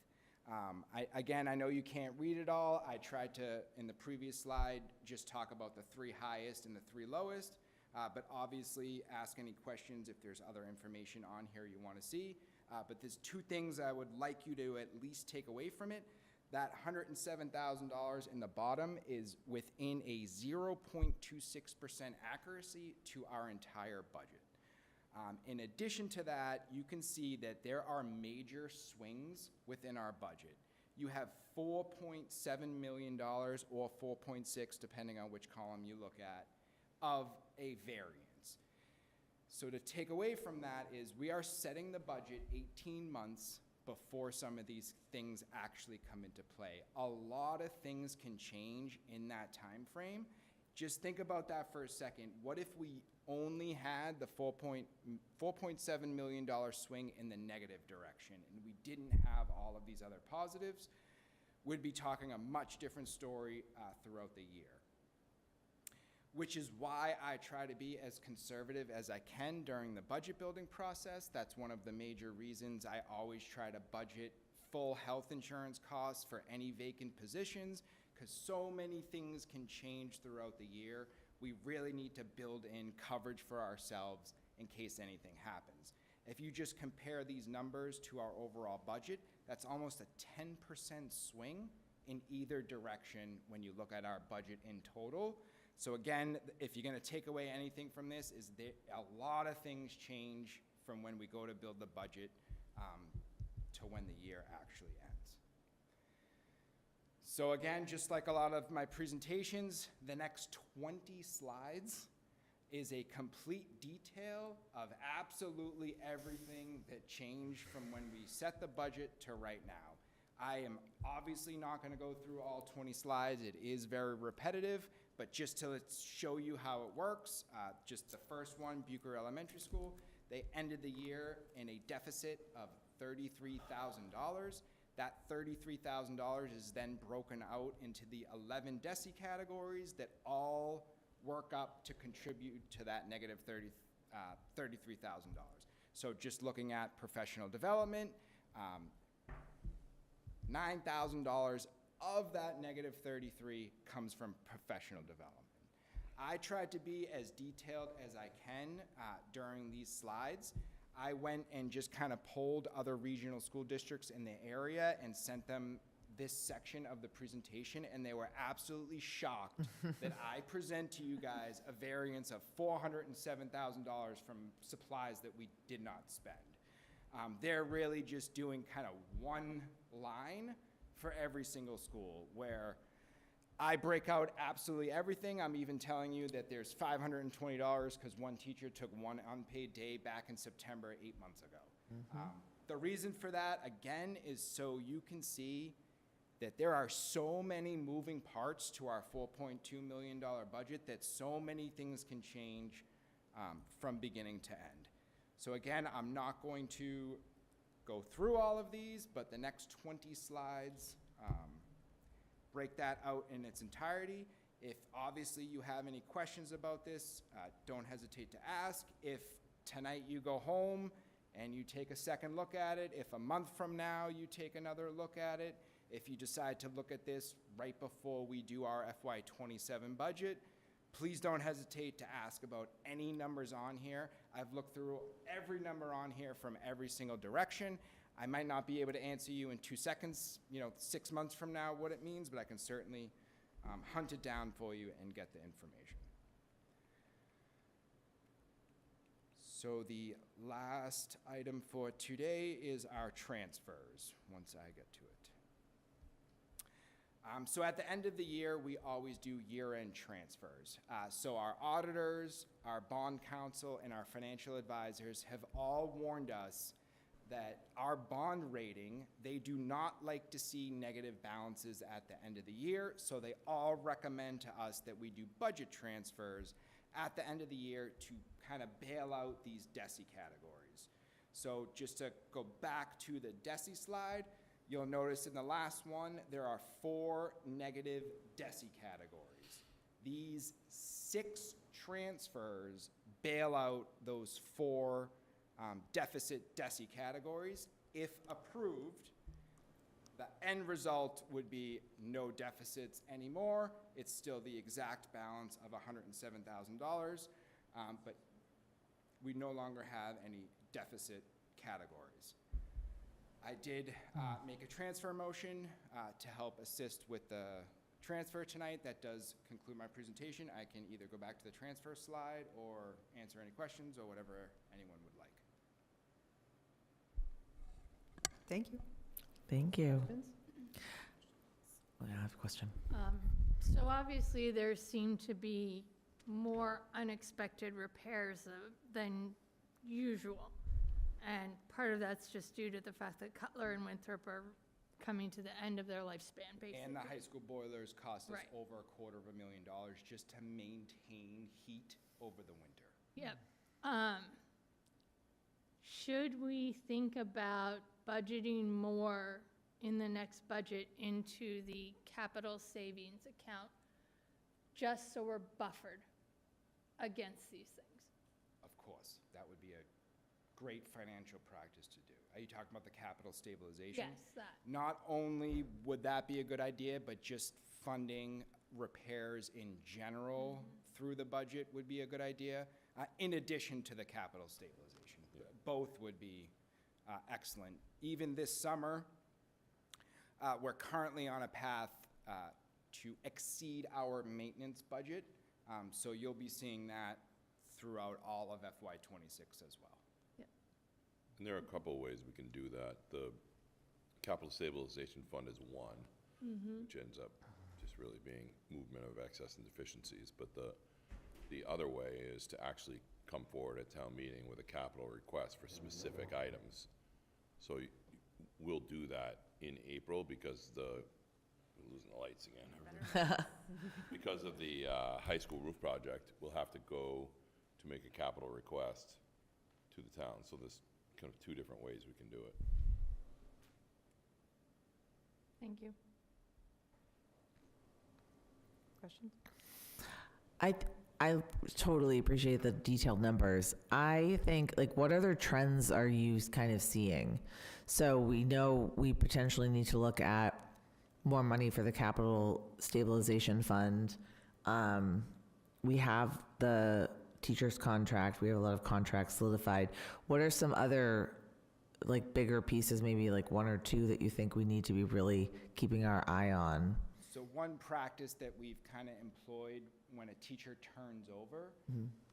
Again, I know you can't read it all. I tried to, in the previous slide, just talk about the 3 highest and the 3 lowest. But obviously, ask any questions if there's other information on here you want to see. But there's 2 things I would like you to at least take away from it. That $107,000 in the bottom is within a 0.26% accuracy to our entire budget. In addition to that, you can see that there are major swings within our budget. You have $4.7 million or 4.6, depending on which column you look at, of a variance. So to take away from that is we are setting the budget 18 months before some of these things actually come into play. A lot of things can change in that time frame. Just think about that for a second. What if we only had the $4.7 million swing in the negative direction and we didn't have all of these other positives? We'd be talking a much different story throughout the year. Which is why I try to be as conservative as I can during the budget building process. That's one of the major reasons I always try to budget full health insurance costs for any vacant positions, because so many things can change throughout the year. We really need to build in coverage for ourselves in case anything happens. If you just compare these numbers to our overall budget, that's almost a 10% swing in either direction when you look at our budget in total. So again, if you're going to take away anything from this, is that a lot of things change from when we go to build the budget to when the year actually ends. So again, just like a lot of my presentations, the next 20 slides is a complete detail of absolutely everything that changed from when we set the budget to right now. I am obviously not going to go through all 20 slides. It is very repetitive, but just to show you how it works, just the first one, Bucher Elementary School, they ended the year in a deficit of $33,000. That $33,000 is then broken out into the 11 DESI categories that all work up to contribute to that negative $33,000. So just looking at professional development, $9,000 of that negative 33 comes from professional development. I tried to be as detailed as I can during these slides. I went and just kind of polled other regional school districts in the area and sent them this section of the presentation, and they were absolutely shocked that I present to you guys a variance of $407,000 from supplies that we did not spend. They're really just doing kind of one line for every single school, where I break out absolutely everything. I'm even telling you that there's $520 because one teacher took one unpaid day back in September 8 months ago. The reason for that, again, is so you can see that there are so many moving parts to our $4.2 million budget that so many things can change from beginning to end. So again, I'm not going to go through all of these, but the next 20 slides break that out in its entirety. If obviously you have any questions about this, don't hesitate to ask. If tonight you go home and you take a second look at it, if a month from now you take another look at it, if you decide to look at this right before we do our FY27 budget, please don't hesitate to ask about any numbers on here. I've looked through every number on here from every single direction. I might not be able to answer you in 2 seconds, 6 months from now, what it means, but I can certainly hunt it down for you and get the information. So the last item for today is our transfers, once I get to it. So at the end of the year, we always do year-end transfers. So our auditors, our bond counsel, and our financial advisors have all warned us that our bond rating, they do not like to see negative balances at the end of the year, so they all recommend to us that we do budget transfers at the end of the year to kind of bail out these DESI categories. So just to go back to the DESI slide, you'll notice in the last one, there are 4 negative DESI categories. These 6 transfers bail out those 4 deficit DESI categories. If approved, the end result would be no deficits anymore. It's still the exact balance of $107,000, but we no longer have any deficit categories. I did make a transfer motion to help assist with the transfer tonight. That does conclude my presentation. I can either go back to the transfer slide or answer any questions or whatever anyone would like. Thank you. Thank you. Questions? I have a question. So obviously, there seem to be more unexpected repairs than usual. And part of that's just due to the fact that Cutler and Winthrop are coming to the end of their lifespan, basically. And the high school boilers cost us Right. over $250,000 just to maintain heat over the winter. Yep. Should we think about budgeting more in the next budget into the capital savings account, just so we're buffered against these things? Of course, that would be a great financial practice to do. Are you talking about the capital stabilization? Yes, that. Not only would that be a good idea, but just funding repairs in general through the budget would be a good idea, in addition to the capital stabilization. Both would be excellent. Even this summer, we're currently on a path to exceed our maintenance budget, so you'll be seeing that throughout all of FY26 as well. And there are a couple of ways we can do that. capital stabilization fund is one, which ends up just really being movement of excess and deficiencies. But the other way is to actually come forward at town meeting with a capital request for specific items. So we'll do that in April because we're losing the lights again. Because of the high school roof project, we'll have to go to make a capital request to the town. So there's kind of two different ways we can do it. Thank you. Questions? I totally appreciate the detailed numbers. I think, like, what other trends are you kind of seeing? So we know we potentially need to look at more money for the capital stabilization fund. We have the teacher's contract. We have a lot of contracts solidified. What are some other, like, bigger pieces, maybe like one or two that you think we need to be really keeping our eye on? So one practice that we've kind of employed when a teacher turns over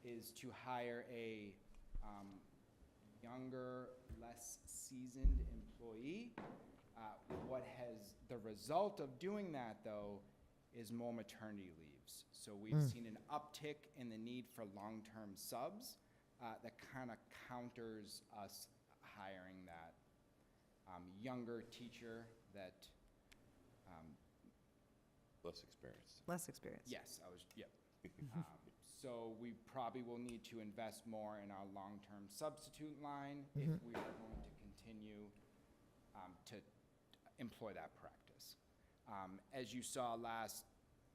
is to hire a younger, less seasoned employee. The result of doing that, though, is more maternity leaves. So we've seen an uptick in the need for long-term subs that kind of counters us hiring that younger teacher that Less experienced. Less experience. Yes, yep. So we probably will need to invest more in our long-term substitute line if we are going to continue to employ that practice. As you saw last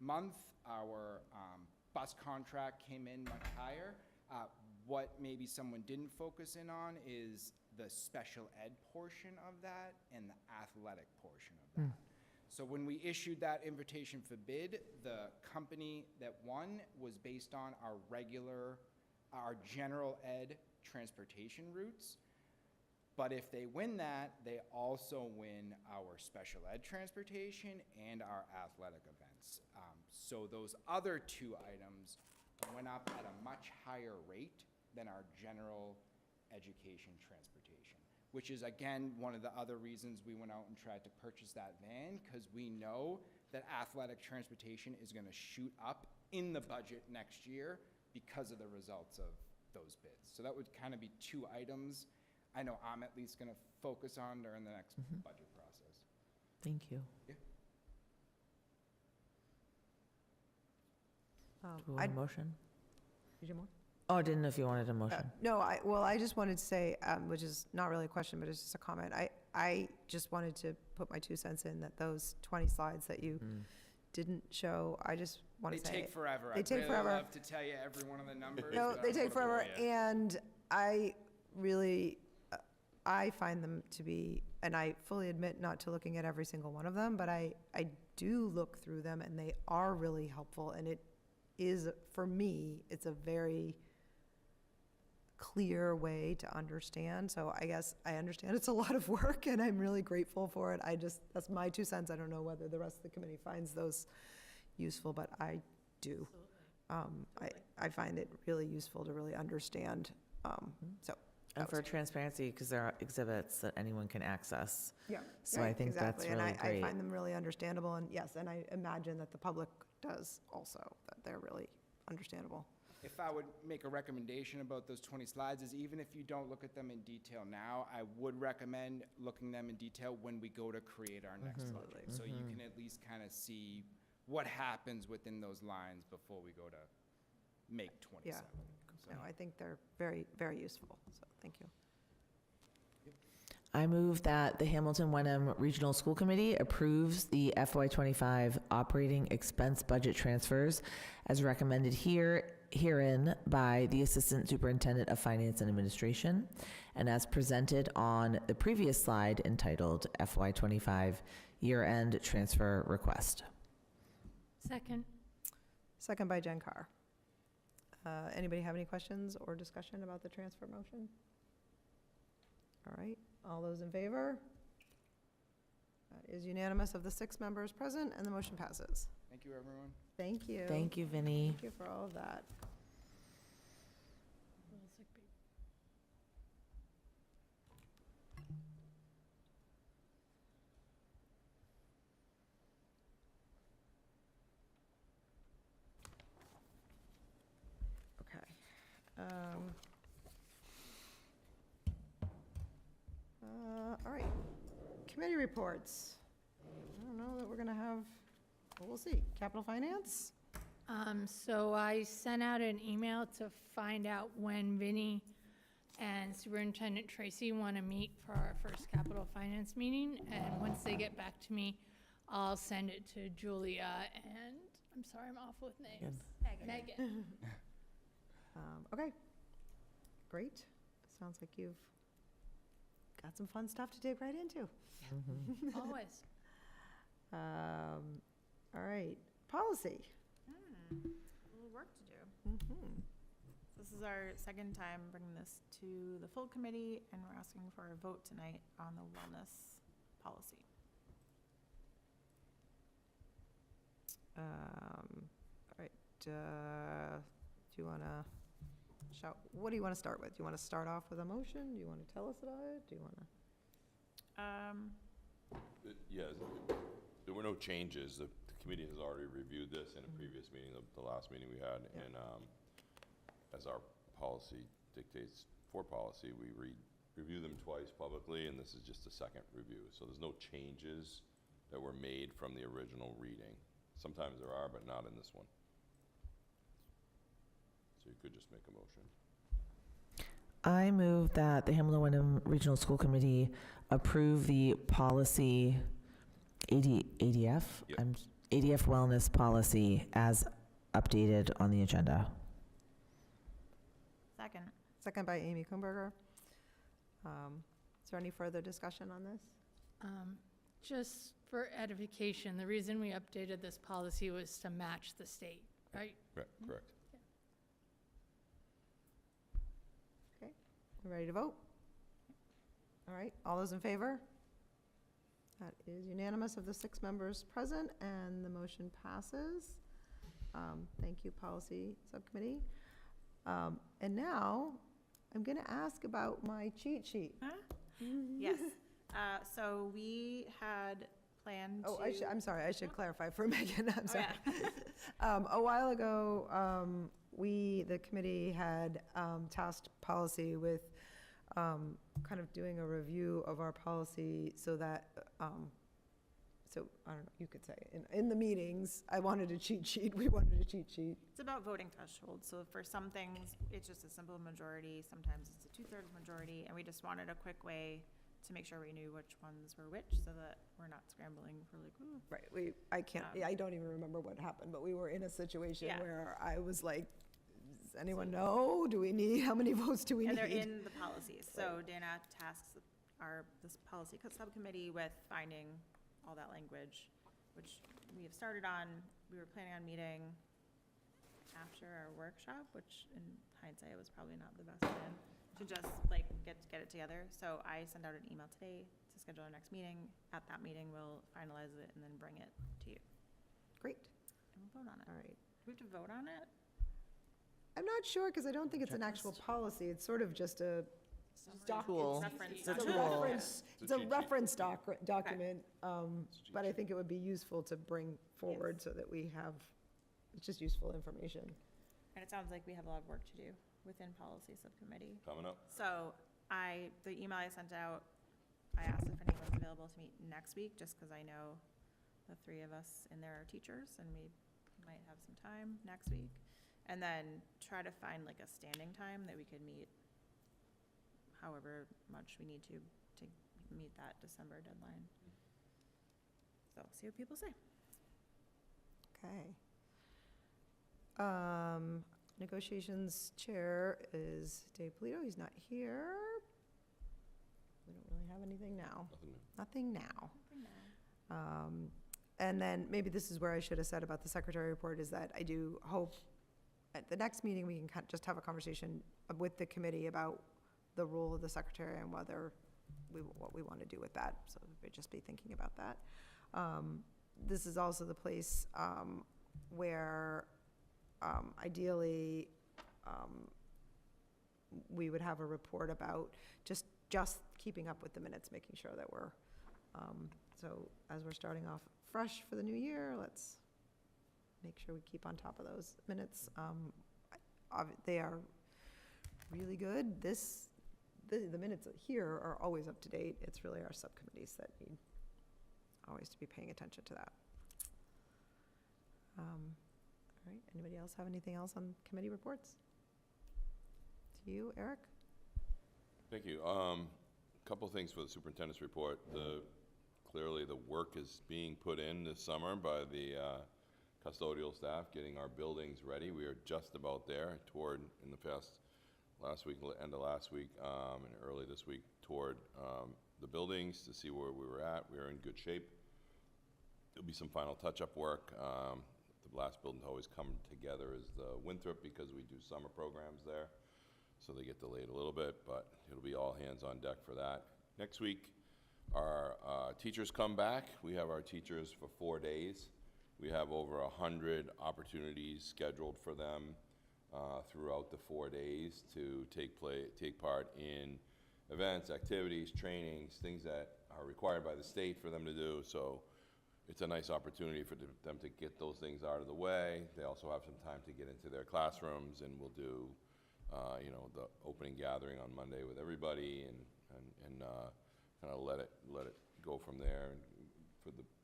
month, our bus contract came in much higher. What maybe someone didn't focus in on is the special ed portion of that and the athletic portion of that. So when we issued that invitation for bid, the company that won was based on our general ed transportation routes. But if they win that, they also win our special ed transportation and our athletic events. So those other two items went up at a much higher rate than our general education transportation, which is, again, one of the other reasons we went out and tried to purchase that van, because we know that athletic transportation is going to shoot up in the budget next year because of the results of those bids. So that would kind of be two items I know I'm at least going to focus on during the next budget process. Thank you. Yeah. Do you want a motion? Did you have more? Oh, I didn't know if you wanted a motion. No, I just wanted to say, which is not really a question, but it's just a comment. I just wanted to put my 2 cents in that those 20 slides that you didn't show, I just want They to say. take forever. They take forever. I'd really love to tell you every one of the numbers. No, but they I don't take wanna bore forever, you. and I really, I find them to be, and I fully admit not to looking at every single one of them, but I do look through them, and they are really helpful, and it is, for me, it's a very clear way to understand. So I guess I understand it's a lot of work, and I'm really grateful for it. That's my 2 cents. I don't know whether the rest of the committee finds those useful, but I do. I find it really useful to really understand. So. And for transparency, because there are exhibits that anyone can access. Yeah. So I think that's exactly. really And great. I find them really understandable, and yes, and I imagine that the public does also, that they're really understandable. If I would make a recommendation about those 20 slides, is even if you don't look at them in detail now, I would recommend looking them in detail when we go to create our next budget. So you can at least kind of see what happens within those lines before we go to make 27. So- No, I think they're very, very useful, so thank you. I move that the Hamilton Wenham Regional School Committee approves the FY25 operating expense budget transfers as recommended herein by the Assistant Superintendent of Finance and Administration, and as presented on the previous slide entitled FY25 Year-End Transfer Request. Second. Second by Jen Carr. Anybody have any questions or discussion about the transfer motion? All right, all those in favor? That is unanimous of the 6 members present, and the motion passes. Thank you, everyone. Thank you. Thank you, Vinny. Thank you for all of that. All right, committee reports. I don't know that we're gonna have, well, we'll see. Capital Finance? So I sent out an email to find out when Vinny and Superintendent Tracy want to meet for our first capital finance meeting. And once they get back to me, I'll send it to Julia and, I'm sorry, I'm awful with names. Megan. Okay, great. Sounds like you've got some fun stuff to dig right into. Always. All right, policy. A little work to do. This is our second time bringing this to the full committee, and we're asking for a vote tonight on the wellness policy. All right, do you want to shout, what do you want to start with? Do you want to start off with a motion? Do you want to tell us about it? Do you want to? Yeah, there were no changes. The committee has already reviewed this in a previous meeting, the last meeting we had. Yeah. And as our policy dictates for policy, we review them twice publicly, and this is just a second review. So there's no changes that were made from the original reading. Sometimes there are, but not in this one. So you could just make a motion. I move that the Hamilton Wyndham Regional School Committee approve the policy ADF? Yep. ADF wellness policy as updated on the agenda. Second. Second by Amy Kumberger. Is there any further discussion on this? Just for edification, the reason we updated this policy was to match the state, right? Correct. Okay, we ready to vote? All right, all those in favor? That is unanimous of the 6 members present, and the motion passes. Thank you, Policy Subcommittee. And now, I'm going to ask about my cheat sheet. Yes. So we had planned to. Oh, I'm sorry, I should clarify for Megan, I'm Oh, sorry. yeah. A while ago, the committee had tasked policy with kind of doing a review of our policy so that, so, I don't know, you could say, in the meetings, I wanted a cheat sheet, we wanted a cheat sheet. It's about voting thresholds. So for some things, it's just a simple majority. Sometimes it's a 2/3 majority. And we just wanted a quick way to make sure we knew which ones were which so that we're not scrambling for like, ooh. Right, I don't even remember what happened, but we were in a situation Yeah. where I was like, does anyone know? How many votes do we need? And they're in the policies. So Dana tasks this policy subcommittee with finding all that language, which we have started on. We were planning on meeting after our workshop, which in hindsight was probably not the best plan, to just like get it together. So I sent out an email today to schedule our next meeting. At that meeting, we'll finalize it and then bring it to you. Great, And we'll vote on it. all right. Do we have to vote on it? I'm not sure, because I don't think it's an actual policy, it's sort of just a Tool. Reference. It's a It's a tool. reference, It's a it's a cheat sheet. reference document, It's a cheat but I sheet. think it would be useful to bring forward so that we have, it's just useful information. And it sounds like we have a lot of work to do within policy subcommittee. Coming up. So the email I sent out, I asked if anyone's available to meet next week, just because I know the 3 of us in there are teachers, and we might have some time next week. And then try to find like a standing time that we could meet however much we need to meet that December deadline. So see what people say. Okay. Negotiations chair is Dave Polito, he's not here. We don't really have anything now. Nothing new. Nothing now. And then maybe this is where I should have said about the secretary report, is that I do hope at the next meeting, we can just have a conversation with the committee about the role of the secretary and what we want to do with that. So we'd just be thinking about that. This is also the place where ideally we would have a report about just keeping up with the minutes, making sure that we're, so as we're starting off fresh for the new year, let's make sure we keep on top of those minutes. They are really good. The minutes here are always up to date. It's really our subcommittees that need always to be paying attention to that. All right, anybody else have anything else on committee reports? To you, Eric? Thank you. Couple things for the superintendent's report. Clearly, the work is being put in this summer by the custodial staff, getting our buildings ready. We are just about there. I toured in the last week, end of last week, and early this week, toured the buildings to see where we were at. We are in good shape. There'll be some final touch-up work. The last building to always come together is the Winthrop, because we do summer programs there. So they get delayed a little bit, but it'll be all hands on deck for that. Next week, our teachers come back. We have our teachers for 4 days. We have over 100 opportunities scheduled for them throughout the 4 days to take part in events, activities, trainings, things that are required by the state for them to do. So it's a nice opportunity for them to get those things out of the way. They also have some time to get into their classrooms, and we'll do the opening gathering on Monday with everybody, and kind of let it go from there, and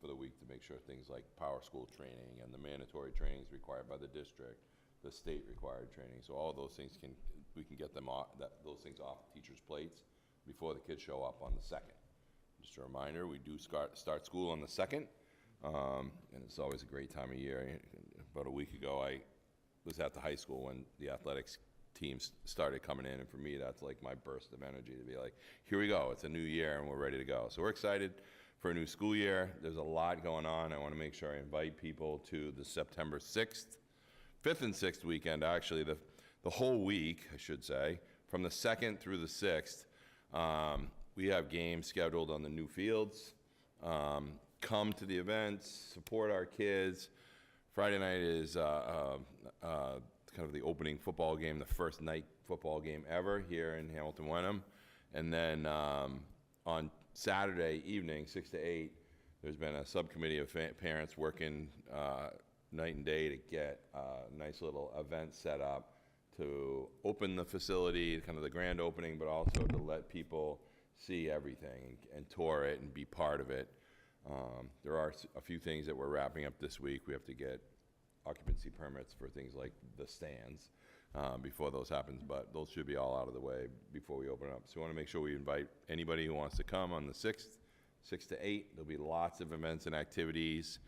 for the week to make sure things like Power School training and the mandatory trainings required by the district, the state required training. So all of those things we can get them off those things off teachers' plates before the kids show up on the 2nd. Just a reminder, we do start school on the 2nd, and it's always a great time of year. About a week ago, I was at the high school when the athletics teams started coming in, and for me, that's like my burst of energy to be like, here we go, it's a new year and we're ready to go. So we're excited for a new school year. There's a lot going on. I want to make sure I invite people to the September 6th, 5th and 6th weekend, actually, the whole week, I should say, from the 2nd through the 6th. We have games scheduled on the new fields. Come to the events, support our kids. Friday night is kind of the opening football game, the first night football game ever here in Hamilton Wenham. And then on Saturday evening, 6 to 8, there's been a subcommittee of parents working night and day to get a nice little event set up to open the facility, kind of the grand opening, but also to let people see everything and tour it and be part of it. There are a few things that we're wrapping up this week. We have to get occupancy permits for things like the stands before those happens, but those should be all out of the way before we open up. So we want to make sure we invite anybody who wants to come on the 6th, 6 to 8. There'll be lots of events and activities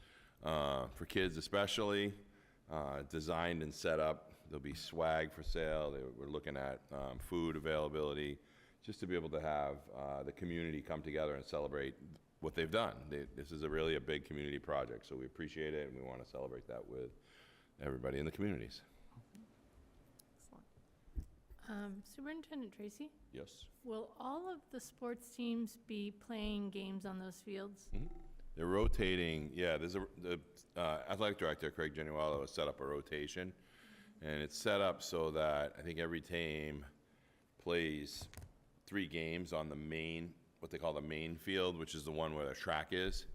for kids especially, designed and set up. There'll be swag for sale. We're looking at food availability, just to be able to have the community come together and celebrate what they've done. This is really a big community project, so we appreciate it, and we want to celebrate that with everybody in the communities. Superintendent Tracy, Yes. will all of the sports teams be playing games on those fields? They're rotating, yeah, the athletic director, Craig Genuello, has set up a rotation, and it's set up so that I think every team plays 3 games on the main, what they call the main field, which is the one where the track is.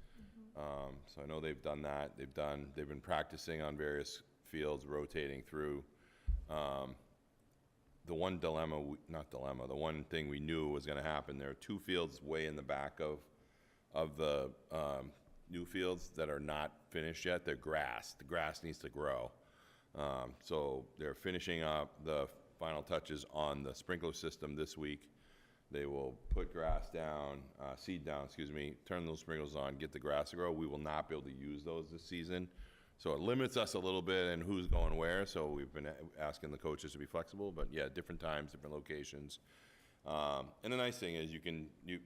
So I know they've done that. They've been practicing on various fields, rotating through. The one the one thing we knew was going to happen, there are 2 fields way in the back of the new fields that are not finished yet. They're grass. The grass needs to grow. So they're finishing up the final touches on the sprinkler system this week. They will put seed down, turn those sprinklers on, get the grass to grow. We will not be able to use those this season. So it limits us a little bit in who's going where, so we've been asking the coaches to be flexible, but yeah, different times, different locations. And the nice thing is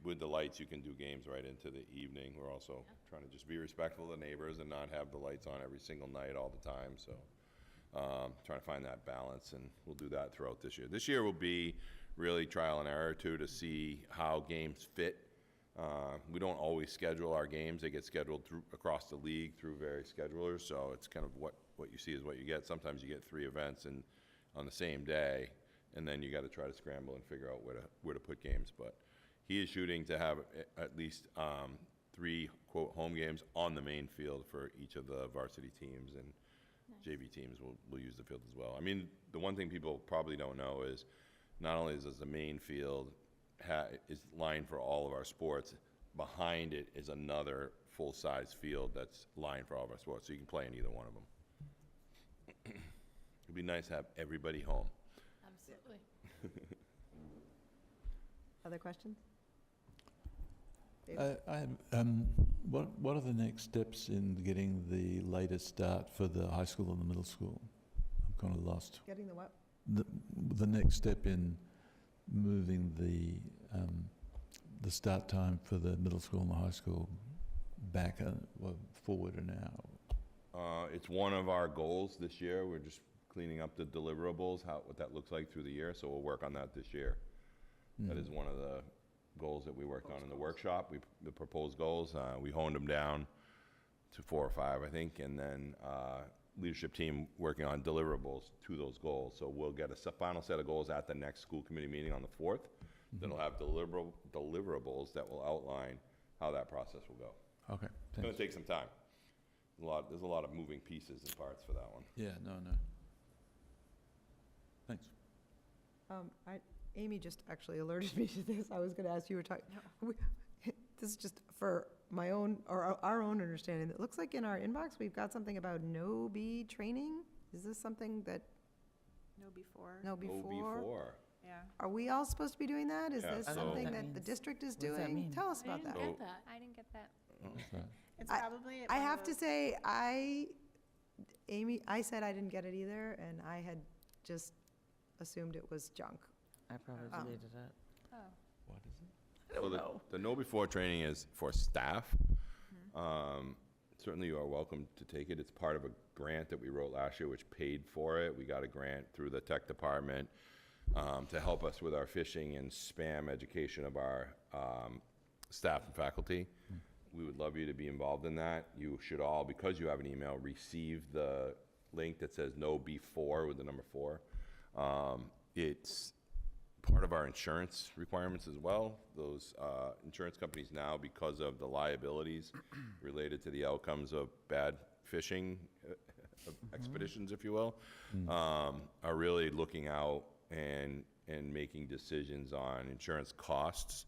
with the lights, you can do games right into the evening. We're also trying to just be respectful of the neighbors and not have the lights on every single night all the time, so trying to find that balance, and we'll do that throughout this year. This year will be really trial and error too, to see how games fit. We don't always schedule our games. They get scheduled across the league through various schedulers, so it's kind of what you see is what you get. Sometimes you get 3 events on the same day, and then you got to try to scramble and figure out where to put games. But he is shooting to have at least 3, quote, home games on the main field for each of the varsity teams, and JV teams will use the field as well. I mean, the one thing people probably don't know is not only is the main field is lined for all of our sports, behind it is another full-size field that's lined for all of our sports, so you can play in either one of them. It'd be nice to have everybody home. Absolutely. Other questions? What are the next steps in getting the latest start for the high school and the middle school? I'm kind of lost. Getting the what? The next step in moving the start time for the middle school and the high school back, forward an hour. It's one of our goals this year. We're just cleaning up the deliverables, what that looks like through the year, so we'll work on that this year. That is one of the goals that we worked on in the workshop, the proposed goals. We honed them down to 4 or 5, I think, and then leadership team working on deliverables to those goals. So we'll get a final set of goals at the next school committee meeting on the 4th. That'll have deliverables that will outline how that process will go. Okay, It's going to take some time. There's a lot of moving pieces and parts for that one. Yeah, no. Thanks. Amy just actually alerted me to this. I was going to ask you, this is just for my own, or our own understanding. It looks like in our inbox, we've got something about no-bee training. Is this something that, No before. no before? Yeah. Are we all supposed to be doing that? Is Yeah, this so- something That that the means- district is what does that doing? mean? Tell us I about didn't that. get that. I didn't get that. It's I- probably. I one of have to those- say, Amy, I said I didn't get it either, and I had just assumed it was junk. I probably Um, deleted it. Oh. What is it? I don't So know. the know before training is for staff. Certainly you are welcome to take it. It's part of a grant that we wrote last year, which paid for it. We got a grant through the tech department to help us with our phishing and spam education of our staff and faculty. We would love you to be involved in that. You should all, because you have an email, receive the link that says no before with the number 4. It's part of our insurance requirements as well. Those insurance companies now, because of the liabilities related to the outcomes of bad fishing expeditions, if you will, are really looking out and making decisions on insurance costs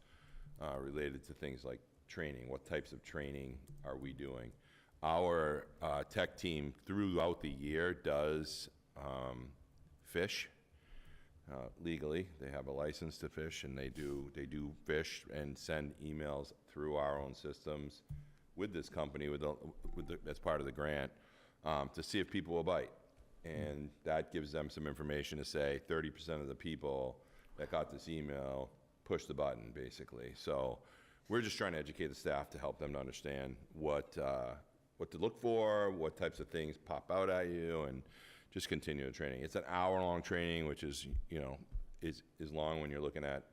related to things like training. What types of training are we doing? Our tech team throughout the year does fish. Legally, they have a license to fish, and they do fish and send emails through our own systems with this company, as part of the grant, to see if people will bite. And that gives them some information to say 30% of the people that got this email push the button, basically. So we're just trying to educate the staff to help them to understand what to look for, what types of things pop out at you, and just continue the training. It's an hour-long training, which is, is long when you're looking at,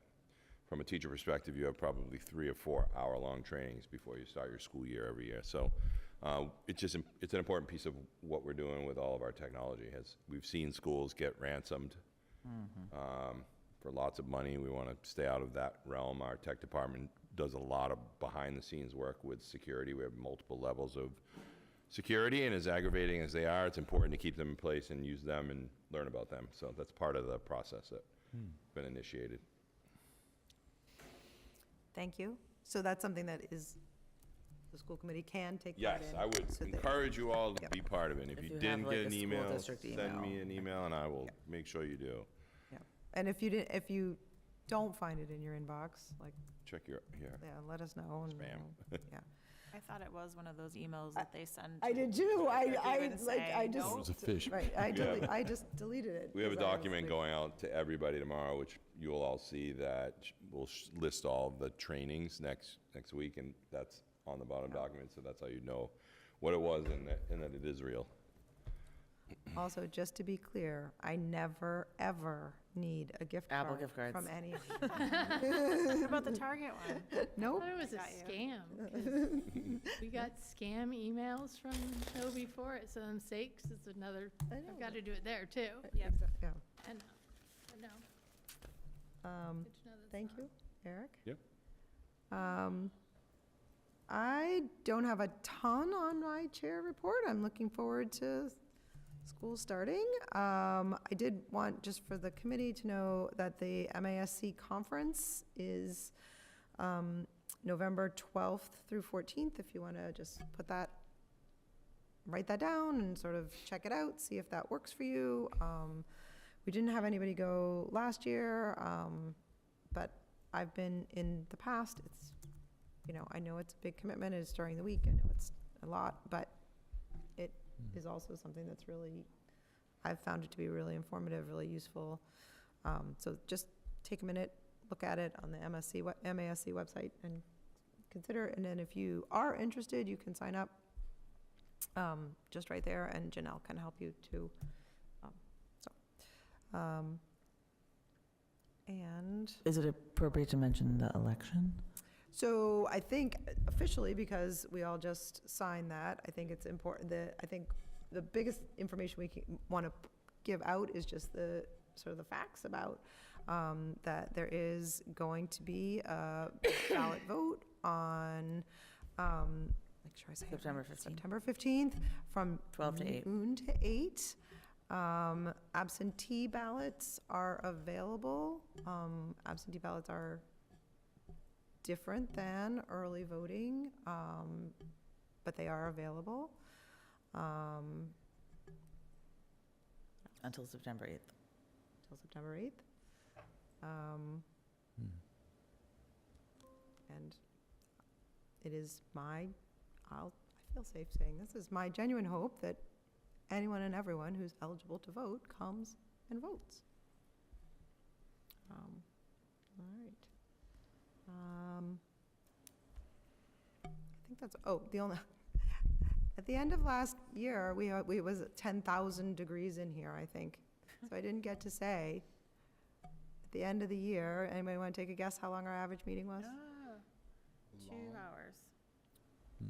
from a teacher perspective, you have probably 3 or 4 hour-long trainings before you start your school year every year. So it's an important piece of what we're doing with all of our technology. We've seen schools get ransomed for lots of money. We want to stay out of that realm. Our tech department does a lot of behind-the-scenes work with security. We have multiple levels of security, and as aggravating as they are, it's important to keep them in place and use them and learn about them. So that's part of the process that's been initiated. Thank you. So that's something that is, the school committee can take part in? Yes, I would so that- encourage you all to Yep. be part of it. If If you you have, didn't like, get a an school email, district send me email. an email, and I will make sure you do. Yeah. And if you don't find it in your inbox, like, Check your, here. yeah, let us know. And Spam. yeah. I thought it was one of those emails that they send. I to did too. you I and like, I say, just. It was a fish. Right, Yeah. I just deleted it. We have a 'cause I was document like- going out to everybody tomorrow, which you will all see, that will list all the trainings next week, and that's on the bottom document, so that's how you know what it was and that it is real. Also, just to be clear, I never, ever need a gift card. Apple gift cards. From any, What about the Target one? I nope. thought it was a Got you. scam. 'Cause we got scam emails from No Before It, so I'm sakes, it's another, I know. I've got to do it there too. Yeah. I know, I know. Um, Good to know that's Thank not- you, Eric. Yep. I don't have a ton on my chair report. I'm looking forward to School starting. I did want, just for the committee to know that the MASC conference is November 12th through 14th, if you want to just write that down and sort of check it out, see if that works for you. We didn't have anybody go last year, but I've been in the past. It's, I know it's a big commitment, it's during the week, I know it's a lot, but it is also something that's really, I've found it to be really informative, really useful. So just take a minute, look at it on the MASC website and consider, and then if you are interested, you can sign up just right there, and Janelle can help you too. And Is it appropriate to mention the election? so I think officially, because we all just signed that, I think it's important that, I think the biggest information we want to give out is just the sort of the facts about that there is going to be a ballot vote on, make sure I say it right, September 15th. September 15th from 12 to 8. noon to 8. Absentee ballots are available. Absentee ballots are different than early voting, but they are available. Until September 8th. Till September 8th. And it is I feel safe saying this, is my genuine hope that anyone and everyone who's eligible to vote comes and votes. All right. I think that's, the only, at the end of last year, we was at 10,000 degrees in here, I think. So I didn't get to say, at the end of the year, anybody want to take a guess how long our average meeting was? 2 hours.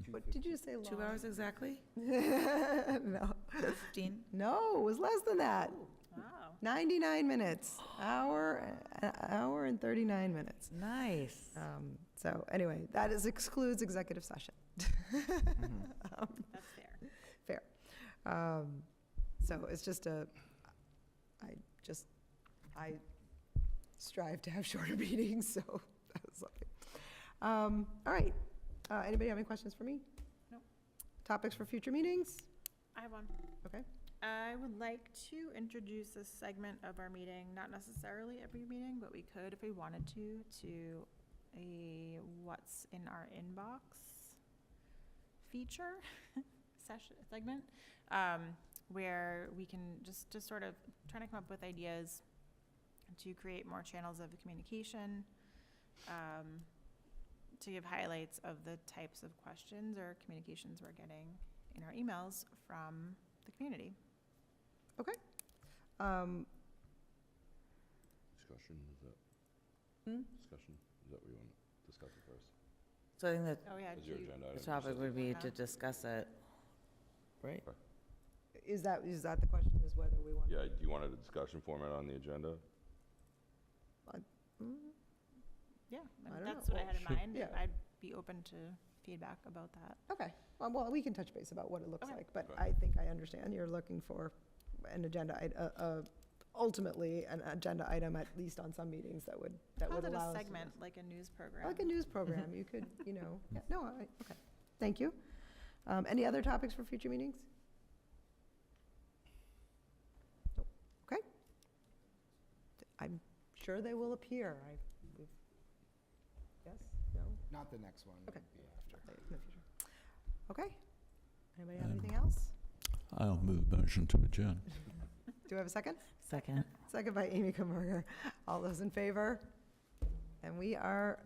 What did you say, long? 2 hours exactly? No. 15? No, it was less than that. Wow. 99 minutes. Hour and 39 minutes. Nice. So anyway, that excludes executive session. That's fair. Fair. So it's just I strive to have shorter meetings, so that was something. All right. Anybody have any questions for me? No. Topics for future meetings? I have one. Okay. I would like to introduce a segment of our meeting, not necessarily every meeting, but we could if we wanted to a what's in our inbox feature segment, where we can just sort of try to come up with ideas to create more channels of communication, to give highlights of the types of questions or communications we're getting in our emails from the community. Okay. Discussion, is that? Discussion, is that what you want to discuss it first? So I think that Oh, yeah. Is your agenda item? the topic would be to Yeah. discuss it, right? Is that the question, is whether we want? Yeah, do you want a discussion format on the agenda? Yeah, I don't that's know. what I had in Well, mind. yeah. I'd be open to feedback about that. Okay, well, we can touch base about what it looks Okay. like, but Okay. I think I understand you're looking for an agenda, ultimately, an agenda item, at least on some meetings, that would Called it allow a us to- segment, like a news program. Like a news program, you could, yeah, no, okay, thank you. Any other topics for future meetings? Nope. Okay. I'm sure they will appear, yes, no? Not the next one. Okay. would be after. In the future. Okay. Anybody have Um, anything else? I'll move motion to adjourn. Do we have a second? Second. Second by Amy Kummerger. All those in favor? And we are